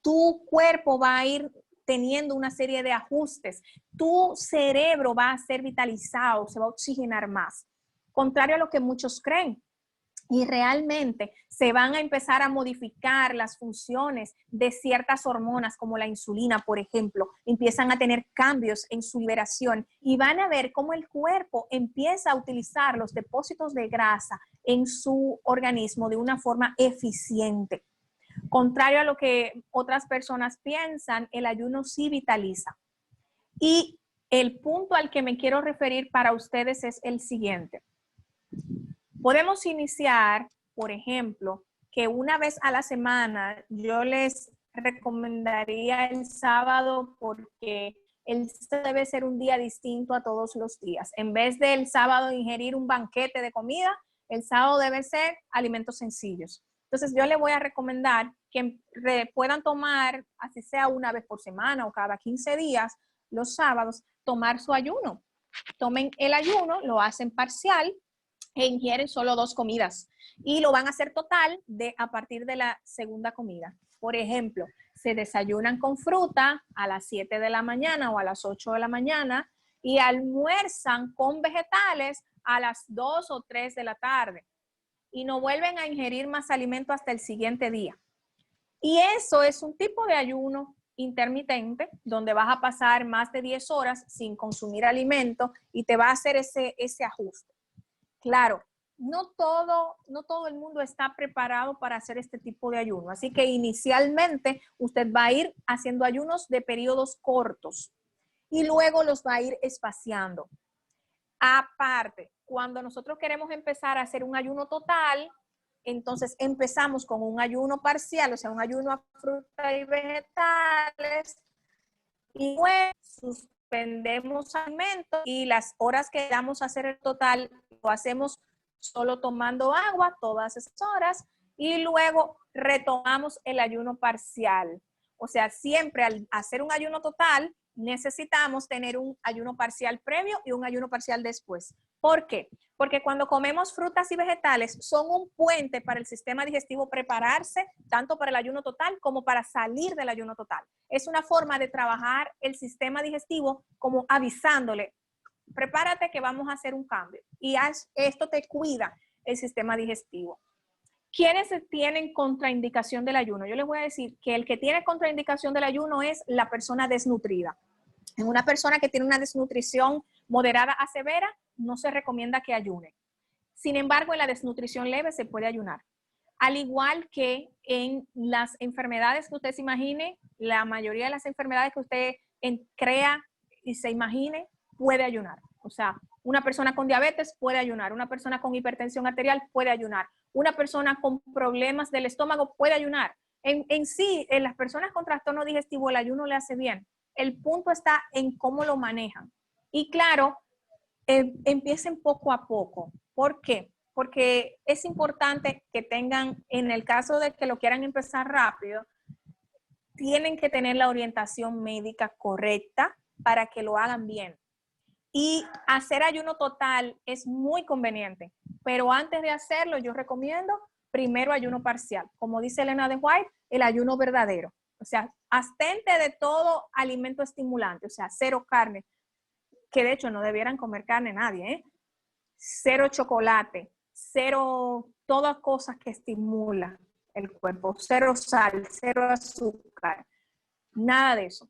S5: Tu cuerpo va a ir teniendo una serie de ajustes. Tu cerebro va a ser vitalizado, se va a oxigenar más. Contrario a lo que muchos creen. Y realmente se van a empezar a modificar las funciones de ciertas hormonas como la insulina, por ejemplo. Empiezan a tener cambios en su liberación y van a ver cómo el cuerpo empieza a utilizar los depósitos de grasa en su organismo de una forma eficiente. Contrario a lo que otras personas piensan, el ayuno sí vitaliza. Y el punto al que me quiero referir para ustedes es el siguiente. Podemos iniciar, por ejemplo, que una vez a la semana yo les recomendaría el sábado porque el sábado debe ser un día distinto a todos los días. En vez del sábado ingerir un banquete de comida, el sábado debe ser alimentos sencillos. Entonces yo les voy a recomendar que puedan tomar, así sea una vez por semana o cada 15 días, los sábados, tomar su ayuno. Tomen el ayuno, lo hacen parcial, e ingieren solo 2 comidas y lo van a hacer total a partir de la segunda comida. Por ejemplo, se desayunan con fruta a las 7 de la mañana o a las 8 de la mañana y almuerzan con vegetales a las 2 o 3 de la tarde y no vuelven a ingerir más alimento hasta el siguiente día. Y eso es un tipo de ayuno intermitente donde vas a pasar más de 10 horas sin consumir alimento y te va a hacer ese ajuste. Claro, no todo el mundo está preparado para hacer este tipo de ayuno. Así que inicialmente usted va a ir haciendo ayunos de periodos cortos y luego los va a ir espaciando. Aparte, cuando nosotros queremos empezar a hacer un ayuno total, entonces empezamos con un ayuno parcial, o sea, un ayuno a frutas y vegetales y luego suspendemos alimentos y las horas que damos a hacer el total lo hacemos solo tomando agua todas esas horas y luego retomamos el ayuno parcial. O sea, siempre al hacer un ayuno total necesitamos tener un ayuno parcial previo y un ayuno parcial después. ¿Por qué? Porque cuando comemos frutas y vegetales son un puente para el sistema digestivo prepararse tanto para el ayuno total como para salir del ayuno total. Es una forma de trabajar el sistema digestivo como avisándole, prepárate que vamos a hacer un cambio. Y esto te cuida el sistema digestivo. ¿Quiénes tienen contraindicación del ayuno? Yo les voy a decir que el que tiene contraindicación del ayuno es la persona desnutrida. En una persona que tiene una desnutrición moderada a severa, no se recomienda que ayune. Sin embargo, en la desnutrición leve se puede ayunar. Al igual que en las enfermedades que usted se imagine, la mayoría de las enfermedades que usted crea y se imagine, puede ayunar. O sea, una persona con diabetes puede ayunar, una persona con hipertensión arterial puede ayunar, una persona con problemas del estómago puede ayunar. En sí, en las personas con trastorno digestivo, el ayuno le hace bien. El punto está en cómo lo manejan. Y claro, empiecen poco a poco. ¿Por qué? Porque es importante que tengan, en el caso de que lo quieran empezar rápido, tienen que tener la orientación médica correcta para que lo hagan bien. Y hacer ayuno total es muy conveniente, pero antes de hacerlo yo recomiendo primero ayuno parcial. Como dice Elena de White, el ayuno verdadero. O sea, abstente de todo alimento estimulante, o sea, cero carne, que de hecho no debieran comer carne nadie, ¿eh? Cero chocolate, cero, todas cosas que estimulan el cuerpo, cero sal, cero azúcar, nada de eso.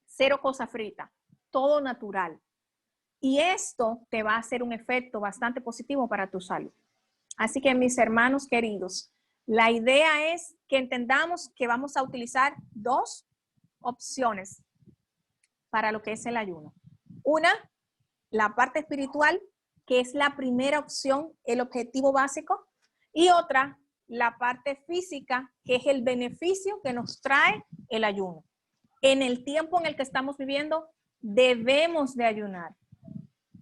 S5: Cero cosa frita, todo natural. Y esto te va a hacer un efecto bastante positivo para tu salud. Así que mis hermanos queridos, la idea es que entendamos que vamos a utilizar dos opciones para lo que es el ayuno. Una, la parte espiritual, que es la primera opción, el objetivo básico. Y otra, la parte física, que es el beneficio que nos trae el ayuno. En el tiempo en el que estamos viviendo, debemos de ayunar.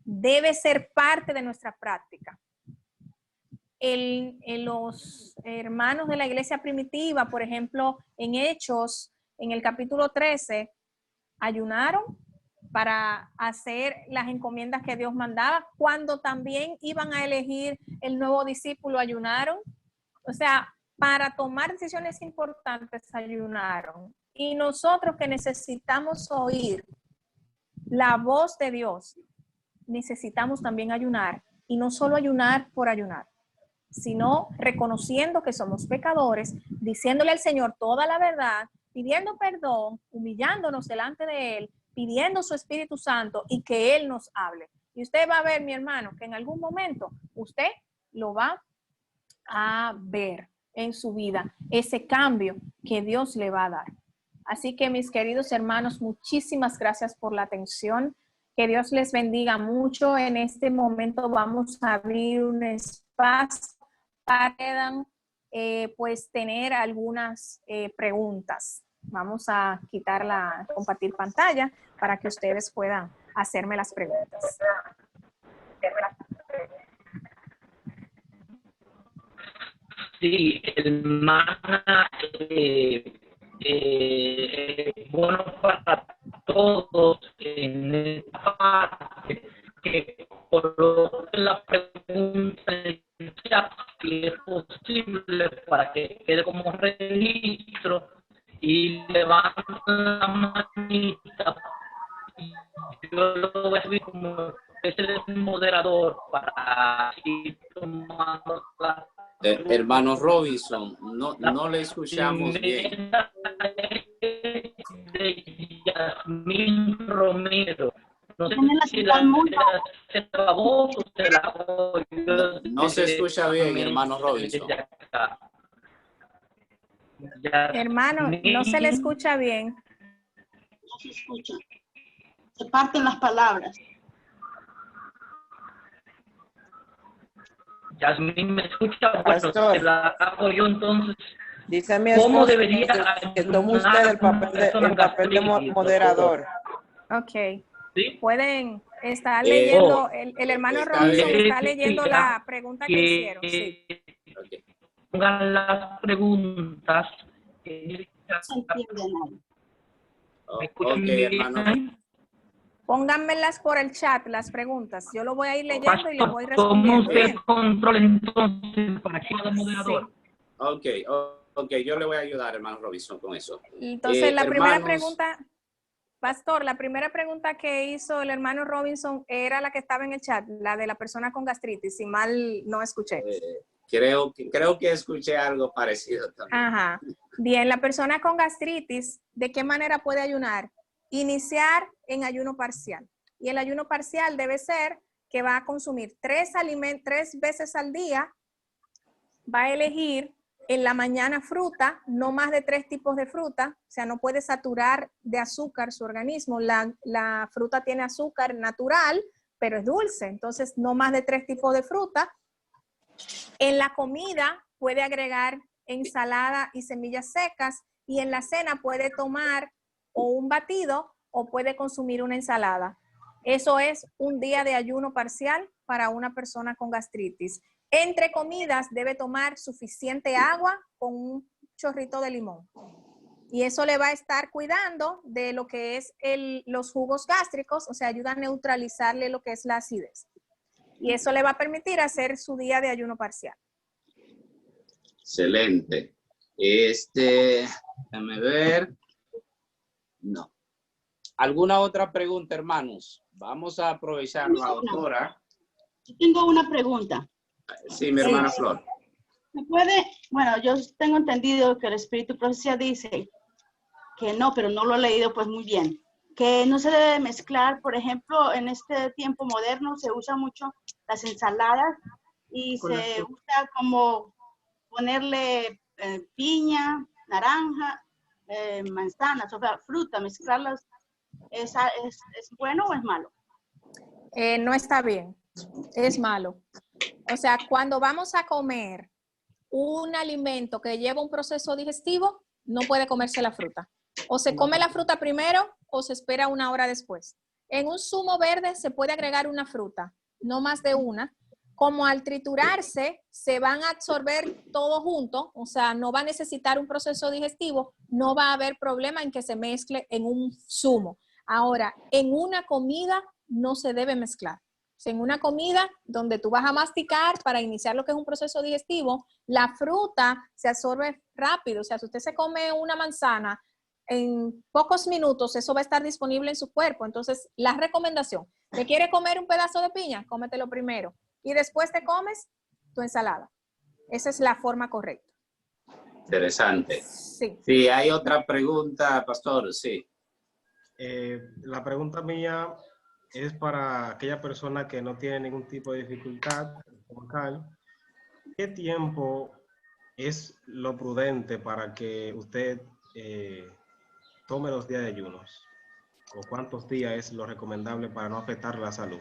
S5: Debe ser parte de nuestra práctica. Los hermanos de la iglesia primitiva, por ejemplo, en Hechos, en el capítulo 13, ayunaron para hacer las encomiendas que Dios mandaba. Cuando también iban a elegir el nuevo discípulo, ayunaron. O sea, para tomar decisiones importantes, ayunaron. Y nosotros que necesitamos oír la voz de Dios, necesitamos también ayunar. Y no solo ayunar por ayunar, sino reconociendo que somos pecadores, diciéndole al Señor toda la verdad, pidiendo perdón, humillándonos delante de Él, pidiendo su Espíritu Santo y que Él nos hable. Y usted va a ver, mi hermano, que en algún momento usted lo va a ver en su vida, ese cambio que Dios le va a dar. Así que, mis queridos hermanos, muchísimas gracias por la atención. Que Dios les bendiga mucho. En este momento vamos a abrir un espacio para que puedan pues tener algunas preguntas. Vamos a quitar compartir pantalla para que ustedes puedan hacerme las preguntas.
S3: Sí, el maná bueno para todos en esta parte, que coloquen la pregunta si es posible para que quede como registro y levanten la manita. Yo lo voy a subir como ese es un moderador para ir tomando la
S8: hermano Robinson, no le escuchamos bien.
S3: De Yasmín Romero. No sé si la voz o se la oigo.
S8: No se escucha bien, hermano Robinson.
S5: Hermano, no se le escucha bien.
S7: No se escucha. Se parten las palabras.
S3: Yasmín, ¿me escucha? Bueno,
S9: Pastor,
S3: se la hago yo entonces.
S9: dice mi
S3: ¿Cómo
S9: esposo
S3: debería
S9: que tome usted el papel de moderador?
S5: Ok.
S3: ¿Sí?
S5: Pueden estar leyendo, el hermano Robinson está leyendo
S3: que
S5: la pregunta que hicieron. Sí.
S8: Okay.
S3: Pongan las preguntas.
S7: No se entiende nada.
S3: ¿Me escuchan
S8: Ok,
S3: bien?
S8: hermano.
S5: Pónganmelas por el chat, las preguntas. Yo lo voy a ir leyendo
S3: Pastor,
S5: y les voy
S3: ¿cómo
S5: respondiendo.
S3: usted
S5: Bien.
S3: controla entonces para cada moderador?
S8: Ok, ok, yo le voy a ayudar, hermano Robinson, con eso.
S5: Entonces, la primera
S8: Hermanos,
S5: pregunta, Pastor, la primera pregunta que hizo el hermano Robinson era la que estaba en el chat, la de la persona con gastritis, si mal no escuché.
S8: creo que escuché algo parecido también.
S5: Ajá. Bien, la persona con gastritis, ¿de qué manera puede ayunar? Iniciar en ayuno parcial. Y el ayuno parcial debe ser que va a consumir 3 veces al día, va a elegir en la mañana fruta, no más de 3 tipos de fruta, o sea, no puede saturar de azúcar su organismo. La fruta tiene azúcar natural, pero es dulce, entonces no más de 3 tipos de fruta. En la comida puede agregar ensalada y semillas secas, y en la cena puede tomar o un batido o puede consumir una ensalada. Eso es un día de ayuno parcial para una persona con gastritis. Entre comidas debe tomar suficiente agua con un chorrito de limón. Y eso le va a estar cuidando de lo que es los jugos gástricos, o sea, ayuda a neutralizarle lo que es la acidez. Y eso le va a permitir hacer su día de ayuno parcial.
S8: Excelente. Déjame ver. No. ¿Alguna otra pregunta, hermanos? Vamos a aprovechar la doctora.
S7: Yo tengo una pregunta.
S8: Sí, mi hermana Flor.
S7: ¿Me puede? Bueno, yo tengo entendido que el Espíritu Profecía dice que no, pero no lo he leído pues muy bien. Que no se debe mezclar, por ejemplo, en este tiempo moderno se usa mucho las ensaladas y se usa como ponerle piña, naranja, manzanas, o sea, fruta, mezclarlas. ¿Es bueno o es malo?
S5: No está bien, es malo. O sea, cuando vamos a comer un alimento que lleva un proceso digestivo, no puede comerse la fruta. O se come la fruta primero o se espera 1 hora después. En un zumo verde se puede agregar una fruta, no más de una. Como al triturarse se van a absorber todo junto, o sea, no va a necesitar un proceso digestivo, no va a haber problema en que se mezcle en un zumo. Ahora, en una comida no se debe mezclar. O sea, en una comida donde tú vas a masticar para iniciar lo que es un proceso digestivo, la fruta se absorbe rápido. O sea, si usted se come una manzana, en pocos minutos eso va a estar disponible en su cuerpo. Entonces, la recomendación, ¿te quiere comer un pedazo de piña? Cómetelo primero. Y después te comes tu ensalada. Esa es la forma correcta.
S8: Interesante.
S5: Sí.
S8: Sí, hay otra pregunta, pastor, sí.
S2: La pregunta mía es para aquella persona que no tiene ningún tipo de dificultad vocal. ¿Qué tiempo es lo prudente para que usted tome los días de ayunos? ¿O cuántos días es lo recomendable para no afectar la salud?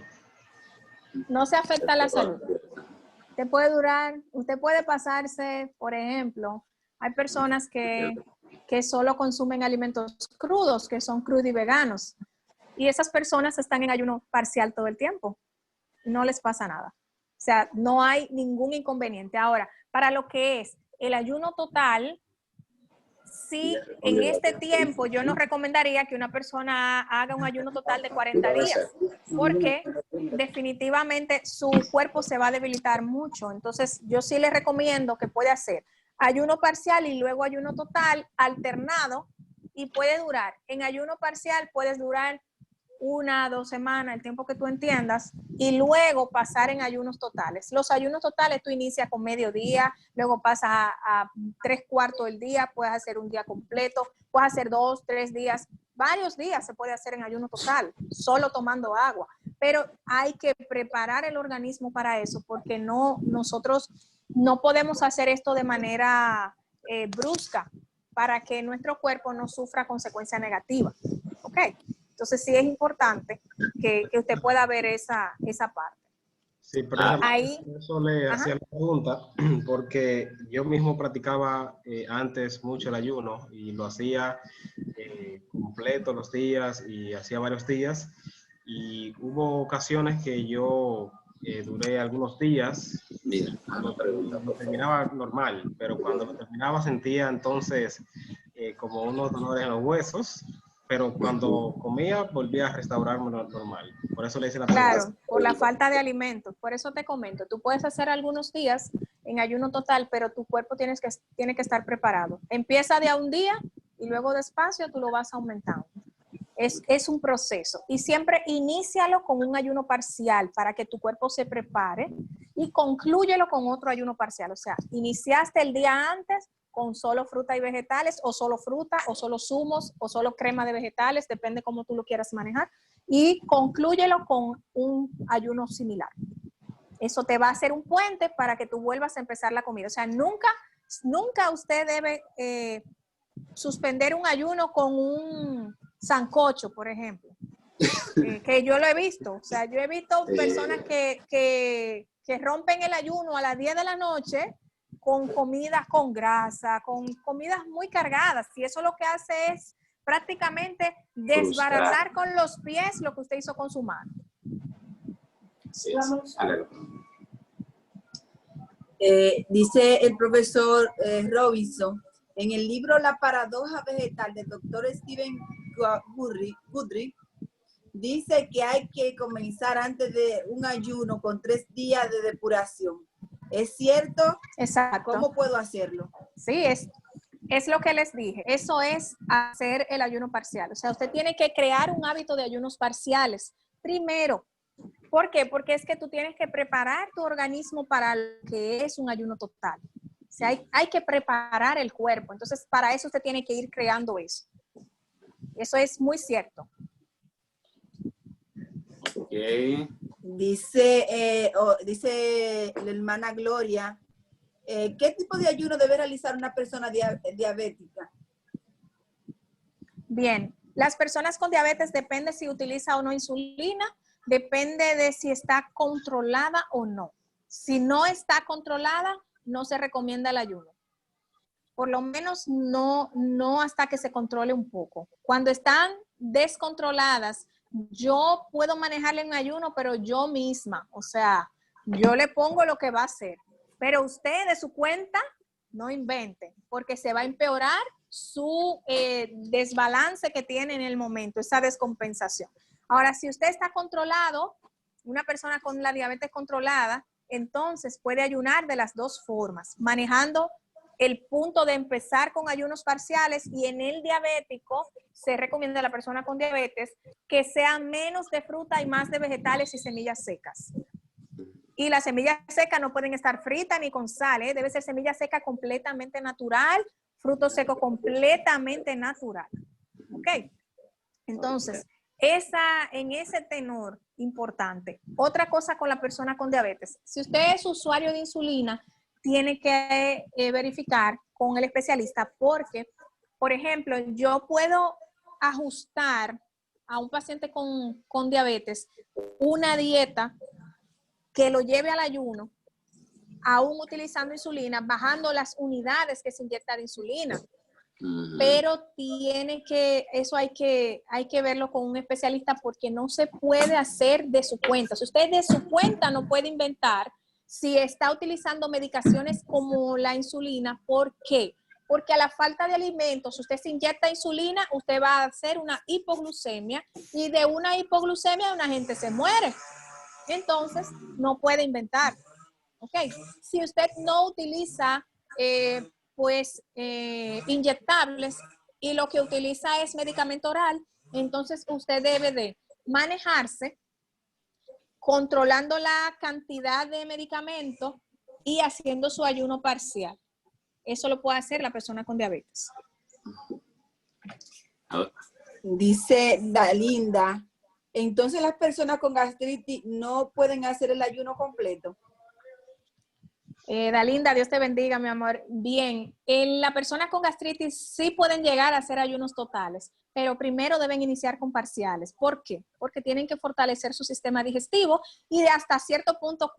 S5: No se afecta la salud. Usted puede pasarse, por ejemplo, hay personas que solo consumen alimentos crudos, que son crudiveganos. Y esas personas están en ayuno parcial todo el tiempo. No les pasa nada. O sea, no hay ningún inconveniente. Ahora, para lo que es el ayuno total, sí, en este tiempo yo no recomendaría que una persona haga un ayuno total de 40 días, porque definitivamente su cuerpo se va a debilitar mucho. Entonces, yo sí le recomiendo que puede hacer ayuno parcial y luego ayuno total alternado, y puede durar, en ayuno parcial puedes durar 1 o 2 semanas, el tiempo que tú entiendas, y luego pasar en ayunos totales. Los ayunos totales tú inicias con mediodía, luego pasas a 3/4 del día, puedes hacer un día completo, puedes hacer 2, 3 días, varios días se puede hacer en ayuno total, solo tomando agua. Pero hay que preparar el organismo para eso, porque nosotros no podemos hacer esto de manera brusca, para que nuestro cuerpo no sufra consecuencias negativas. ¿Ok? Entonces sí es importante que usted pueda ver esa parte.
S2: Sí, pero ahí, eso le hacía la pregunta, porque yo mismo practicaba antes mucho el ayuno y lo hacía completo los días y hacía varios días, y hubo ocasiones que yo duré algunos días.
S8: Mira,
S2: lo terminaba normal, pero cuando lo terminaba sentía entonces como unos dolores en los huesos, pero cuando comía volvía a restaurarme normal. Por eso le hice la
S5: Claro,
S2: pregunta.
S5: por la falta de alimentos. Por eso te comento, tú puedes hacer algunos días en ayuno total, pero tu cuerpo tiene que estar preparado. Empieza de a un día y luego despacio tú lo vas aumentando. Es un proceso. Y siempre inícialo con un ayuno parcial para que tu cuerpo se prepare y conclúyelo con otro ayuno parcial. O sea, iniciaste el día antes con solo fruta y vegetales, o solo fruta, o solo zumos, o solo crema de vegetales, depende cómo tú lo quieras manejar, y conclúyelo con un ayuno similar. Eso te va a hacer un puente para que tú vuelvas a empezar la comida. O sea, nunca usted debe suspender un ayuno con un sancocho, por ejemplo, que yo lo he visto. O sea, yo he visto personas que rompen el ayuno a las 10 de la noche con comidas con grasa, con comidas muy cargadas, y eso lo que hace es prácticamente desbaratar con los pies lo que usted hizo con su mano.
S8: Sí,
S10: dice el profesor Robinson, en el libro La paradoja vegetal del doctor Stephen Goodrich, dice que hay que comenzar antes de un ayuno con 3 días de depuración. ¿Es cierto?
S5: Exacto.
S10: ¿Cómo puedo hacerlo?
S5: Sí, es lo que les dije. Eso es hacer el ayuno parcial. O sea, usted tiene que crear un hábito de ayunos parciales. Primero, ¿por qué? Porque es que tú tienes que preparar tu organismo para lo que es un ayuno total. O sea, hay que preparar el cuerpo. Entonces, para eso usted tiene que ir creando eso. Eso es muy cierto.
S8: Okay.
S10: Dice la hermana Gloria, ¿qué tipo de ayuno debe realizar una persona diabética?
S5: Bien, las personas con diabetes depende si utiliza o no insulina, depende de si está controlada o no. Si no está controlada, no se recomienda el ayuno. Por lo menos no hasta que se controle un poco. Cuando están descontroladas, yo puedo manejarle en ayuno, pero yo misma, o sea, yo le pongo lo que va a hacer. Pero usted de su cuenta, no invente, porque se va a empeorar su desbalance que tiene en el momento, esa descompensación. Ahora, si usted está controlado, una persona con la diabetes controlada, entonces puede ayunar de las dos formas, manejando el punto de empezar con ayunos parciales, y en el diabético se recomienda a la persona con diabetes que sea menos de fruta y más de vegetales y semillas secas. Y las semillas secas no pueden estar fritas ni con sal, debe ser semilla seca completamente natural, fruto seco completamente natural. ¿Ok? Entonces, en ese tenor importante. Otra cosa con la persona con diabetes. Si usted es usuario de insulina, tiene que verificar con el especialista, porque, por ejemplo, yo puedo ajustar a un paciente con diabetes una dieta que lo lleve al ayuno, aún utilizando insulina, bajando las unidades que se inyecta de insulina. Pero eso hay que verlo con un especialista, porque no se puede hacer de su cuenta. Si usted de su cuenta no puede inventar si está utilizando medicaciones como la insulina. ¿Por qué? Porque a la falta de alimentos, si usted se inyecta insulina, usted va a hacer una hipoglucemia, y de una hipoglucemia una gente se muere. Entonces, no puede inventar. ¿Ok? Si usted no utiliza inyectables y lo que utiliza es medicamento oral, entonces usted debe de manejarse controlando la cantidad de medicamento y haciendo su ayuno parcial. Eso lo puede hacer la persona con diabetes.
S10: Dice Dalinda, entonces las personas con gastritis no pueden hacer el ayuno completo.
S5: Dalinda, Dios te bendiga, mi amor. Bien, en la persona con gastritis sí pueden llegar a hacer ayunos totales, pero primero deben iniciar con parciales. ¿Por qué? Porque tienen que fortalecer su sistema digestivo y de hasta cierto punto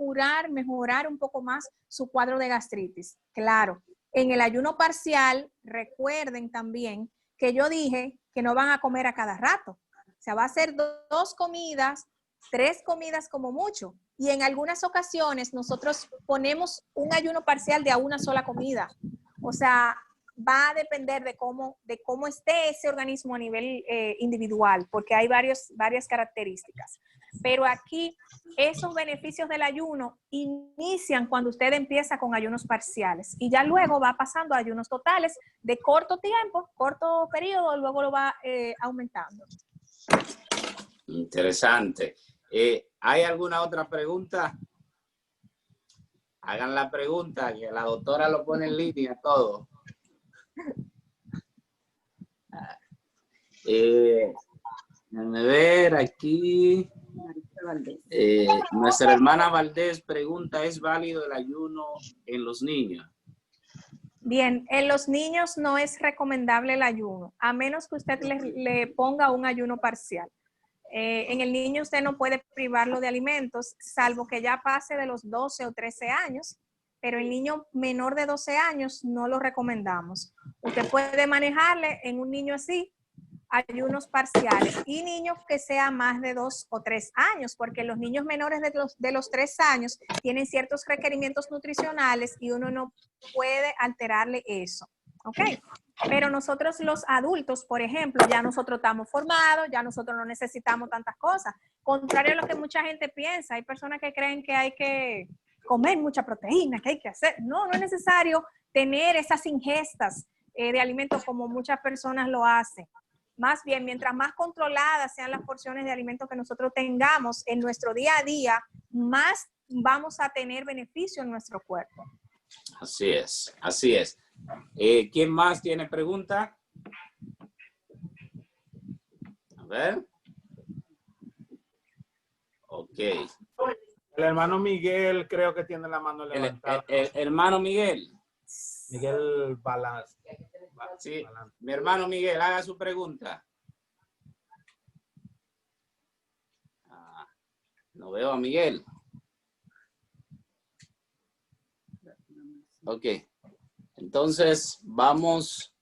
S5: mejorar un poco más su cuadro de gastritis. Claro, en el ayuno parcial, recuerden también que yo dije que no van a comer a cada rato. O sea, va a ser 2 comidas, 3 comidas como mucho. Y en algunas ocasiones nosotros ponemos un ayuno parcial de a una sola comida. O sea, va a depender de cómo esté ese organismo a nivel individual, porque hay varias características. Pero aquí, esos beneficios del ayuno inician cuando usted empieza con ayunos parciales y ya luego va pasando a ayunos totales de corto tiempo, corto periodo, luego lo va aumentando.
S8: Interesante. ¿Hay alguna otra pregunta? Hagan la pregunta, que la doctora lo pone en línea todo. Déjame ver aquí. Nuestra hermana Valdés pregunta, ¿es válido el ayuno en los niños?
S5: Bien, en los niños no es recomendable el ayuno, a menos que usted le ponga un ayuno parcial. En el niño usted no puede privarlo de alimentos, salvo que ya pase de los 12 o 13 años, pero el niño menor de 12 años no lo recomendamos. Usted puede manejarle en un niño así ayunos parciales y niños que sean más de 2 o 3 años, porque los niños menores de los 3 años tienen ciertos requerimientos nutricionales y uno no puede alterarle eso, ¿ok? Pero nosotros los adultos, por ejemplo, ya nosotros estamos formados, ya nosotros no necesitamos tantas cosas. Contrario a lo que mucha gente piensa, hay personas que creen que hay que comer mucha proteína, que hay que hacer. No, no es necesario tener esas ingestas de alimentos como muchas personas lo hacen. Más bien, mientras más controladas sean las porciones de alimentos que nosotros tengamos en nuestro día a día, más vamos a tener beneficio en nuestro cuerpo.
S8: Así es, así es. ¿Quién más tiene pregunta? A ver. Ok.
S11: El hermano Miguel creo que tiene la mano levantada.
S8: El hermano Miguel.
S11: Miguel Balance.
S8: Sí, mi hermano Miguel, haga su pregunta. No veo a Miguel. Ok. Entonces, vamos,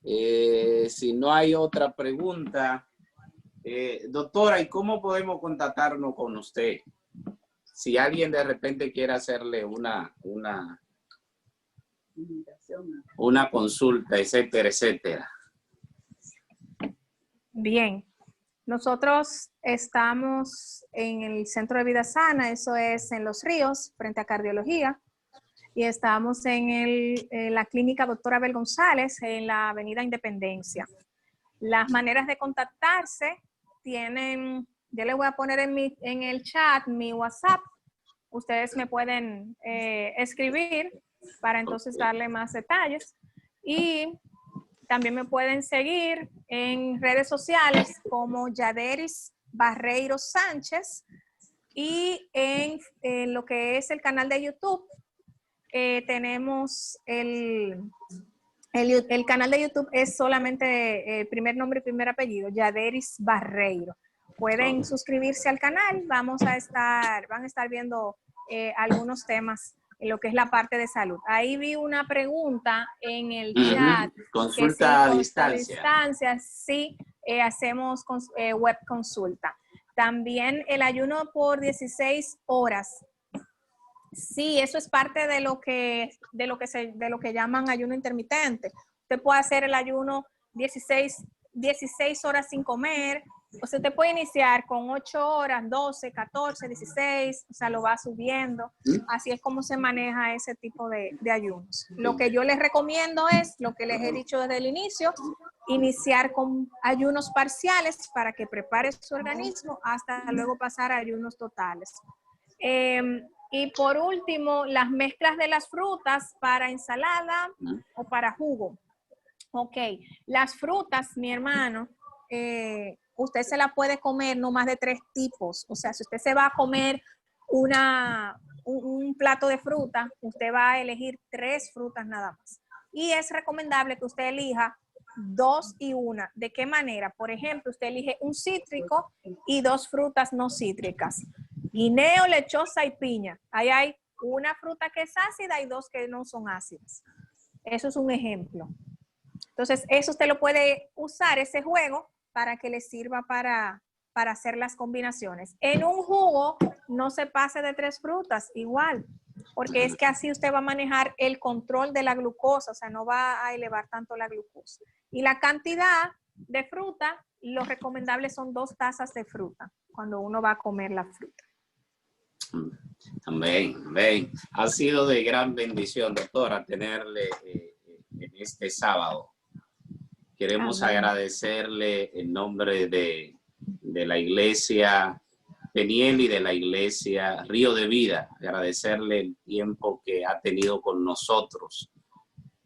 S8: si no hay otra pregunta. Doctora, ¿y cómo podemos contactarnos con usted? Si alguien de repente quiere hacerle una consulta, etcétera, etcétera.
S5: Bien, nosotros estamos en el Centro de Vida Sana, eso es en Los Ríos, frente a Cardiología, y estamos en la clínica Doctora Abel González, en la Avenida Independencia. Las maneras de contactarse tienen, yo les voy a poner en el chat mi WhatsApp, ustedes me pueden escribir para entonces darle más detalles. Y también me pueden seguir en redes sociales como Yaderis Barreiro Sánchez y en lo que es el canal de YouTube. Tenemos el canal de YouTube es solamente primer nombre y primer apellido, Yaderis Barreiro. Pueden suscribirse al canal, van a estar viendo algunos temas en lo que es la parte de salud. Ahí vi una pregunta en el chat.
S8: Consulta a distancia.
S5: Sí, hacemos web consulta. También el ayuno por 16 horas. Sí, eso es parte de lo que llaman ayuno intermitente. Usted puede hacer el ayuno 16 horas sin comer. O sea, usted puede iniciar con 8 horas, 12, 14, 16, o sea, lo va subiendo. Así es como se maneja ese tipo de ayunos. Lo que yo les recomiendo es, lo que les he dicho desde el inicio, iniciar con ayunos parciales para que prepare su organismo hasta luego pasar a ayunos totales. Y por último, las mezclas de las frutas para ensalada o para jugo. Ok, las frutas, mi hermano, usted se la puede comer no más de 3 tipos. O sea, si usted se va a comer un plato de fruta, usted va a elegir 3 frutas nada más. Y es recomendable que usted elija 2 y 1. ¿De qué manera? Por ejemplo, usted elige un cítrico y 2 frutas no cítricas. Guineo, lechosa y piña. Ahí hay una fruta que es ácida y 2 que no son ácidas. Eso es un ejemplo. Entonces, eso usted lo puede usar, ese juego, para que le sirva para hacer las combinaciones. En un jugo no se pase de 3 frutas, igual. porque es que así usted va a manejar el control de la glucosa, o sea, no va a elevar tanto la glucosa. Y la cantidad de fruta, lo recomendable son 2 tazas de fruta cuando uno va a comer la fruta.
S8: Amén, amén. Ha sido de gran bendición, doctora, tenerle en este sábado. Queremos agradecerle en nombre de la iglesia Peniel y de la iglesia Río de Vida, agradecerle el tiempo que ha tenido con nosotros.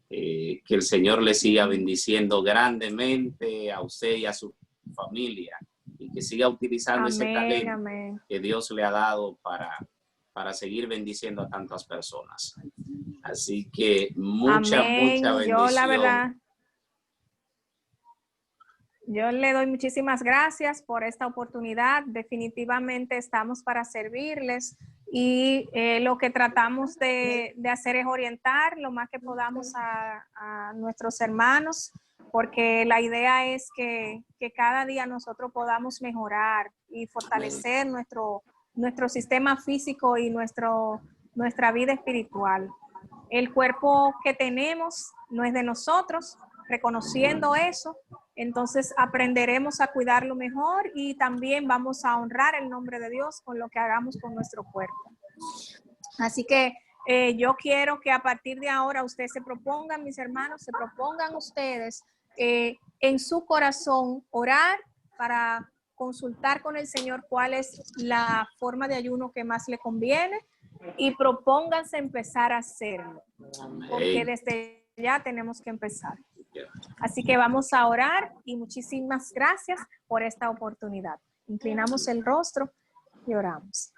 S8: Que el Señor le siga bendiciendo grandemente a usted y a su familia, y que siga utilizando ese talento que Dios le ha dado para seguir bendiciendo a tantas personas. Así que mucha bendición.
S5: Yo, la verdad, yo le doy muchísimas gracias por esta oportunidad. Definitivamente estamos para servirles, y lo que tratamos de hacer es orientar lo más que podamos a nuestros hermanos, porque la idea es que cada día nosotros podamos mejorar y fortalecer nuestro sistema físico y nuestra vida espiritual. El cuerpo que tenemos no es de nosotros. Reconociendo eso, entonces aprenderemos a cuidarlo mejor, y también vamos a honrar el nombre de Dios con lo que hagamos con nuestro cuerpo. Así que yo quiero que a partir de ahora ustedes se propongan, mis hermanos, se propongan ustedes en su corazón orar para consultar con el Señor cuál es la forma de ayuno que más le conviene, y propónganse empezar a hacerlo, porque desde ya tenemos que empezar. Así que vamos a orar, y muchísimas gracias por esta oportunidad. Inclinamos el rostro y oramos.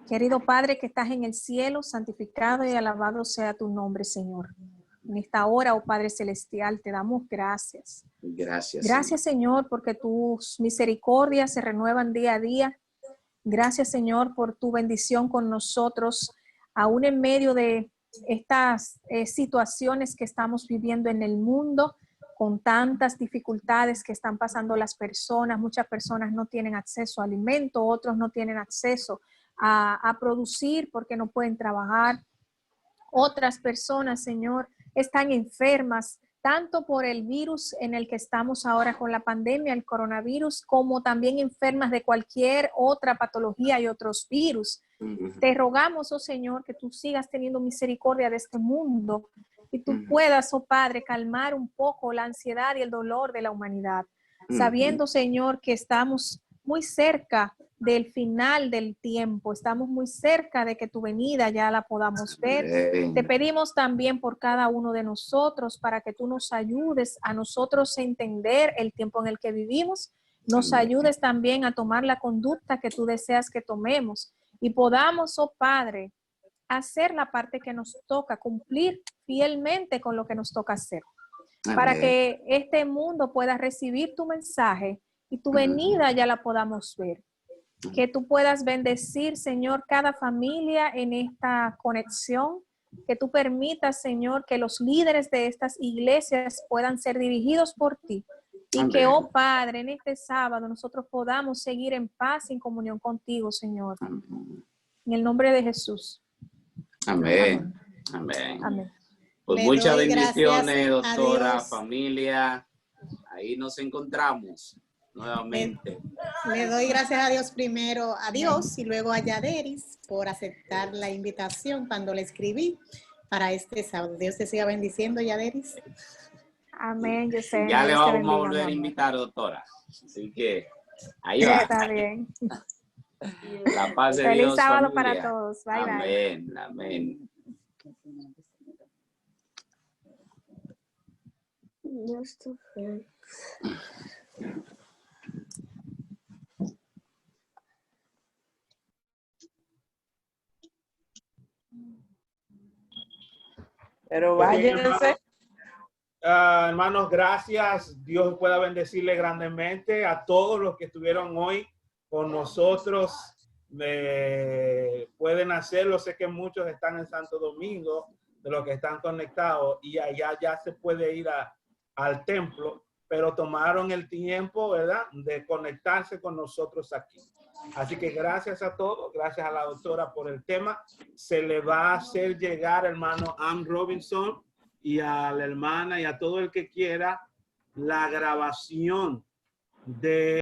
S5: Querido Padre que estás en el cielo, santificado y alabado sea tu nombre, Señor. En esta hora, oh Padre Celestial, te damos gracias. Gracias, Señor, porque tus misericordias se renuevan día a día. Gracias, Señor, por tu bendición con nosotros, aún en medio de estas situaciones que estamos viviendo en el mundo, con tantas dificultades que están pasando las personas. Muchas personas no tienen acceso a alimento, otros no tienen acceso a producir porque no pueden trabajar. Otras personas, Señor, están enfermas, tanto por el virus en el que estamos ahora con la pandemia, el coronavirus, como también enfermas de cualquier otra patología y otros virus. Te rogamos, oh Señor, que tú sigas teniendo misericordia de este mundo, y tú puedas, oh Padre, calmar un poco la ansiedad y el dolor de la humanidad, sabiendo, Señor, que estamos muy cerca del final del tiempo, estamos muy cerca de que tu venida ya la podamos ver. Te pedimos también por cada uno de nosotros, para que tú nos ayudes a nosotros a entender el tiempo en el que vivimos, nos ayudes también a tomar la conducta que tú deseas que tomemos, y podamos, oh Padre, hacer la parte que nos toca, cumplir fielmente con lo que nos toca hacer, para que este mundo pueda recibir tu mensaje y tu venida ya la podamos ver. Que tú puedas bendecir, Señor, cada familia en esta conexión, que tú permitas, Señor, que los líderes de estas iglesias puedan ser dirigidos por ti, y que, oh Padre, en este sábado nosotros podamos seguir en paz y en comunión contigo, Señor. En el nombre de Jesús.
S8: Amén. Pues muchas bendiciones, doctora, familia. Ahí nos encontramos nuevamente.
S4: Le doy gracias a Dios primero, a Dios, y luego a Yaderis por aceptar la invitación cuando le escribí para este sábado. Dios te siga bendiciendo, Yaderis.
S5: Amén, yo sé.
S8: Ya le vamos a volver a invitar, doctora. Así que ahí va.
S5: Está bien.
S8: La paz de
S5: Feliz
S8: Dios,
S5: sábado
S8: familia.
S5: para todos. Bye,
S8: amén,
S5: bye.
S8: Amén.
S9: Pero váyanse.
S11: Hermanos, gracias. Dios pueda bendecirle grandemente a todos los que estuvieron hoy con nosotros. Pueden hacerlo. Sé que muchos están en Santo Domingo, de los que están conectados, y allá ya se puede ir al templo, pero tomaron el tiempo, ¿verdad?, de conectarse con nosotros aquí. Así que gracias a todos, gracias a la doctora por el tema. Se le va a hacer llegar, hermano Ann Robinson, y a la hermana y a todo el que quiera la grabación de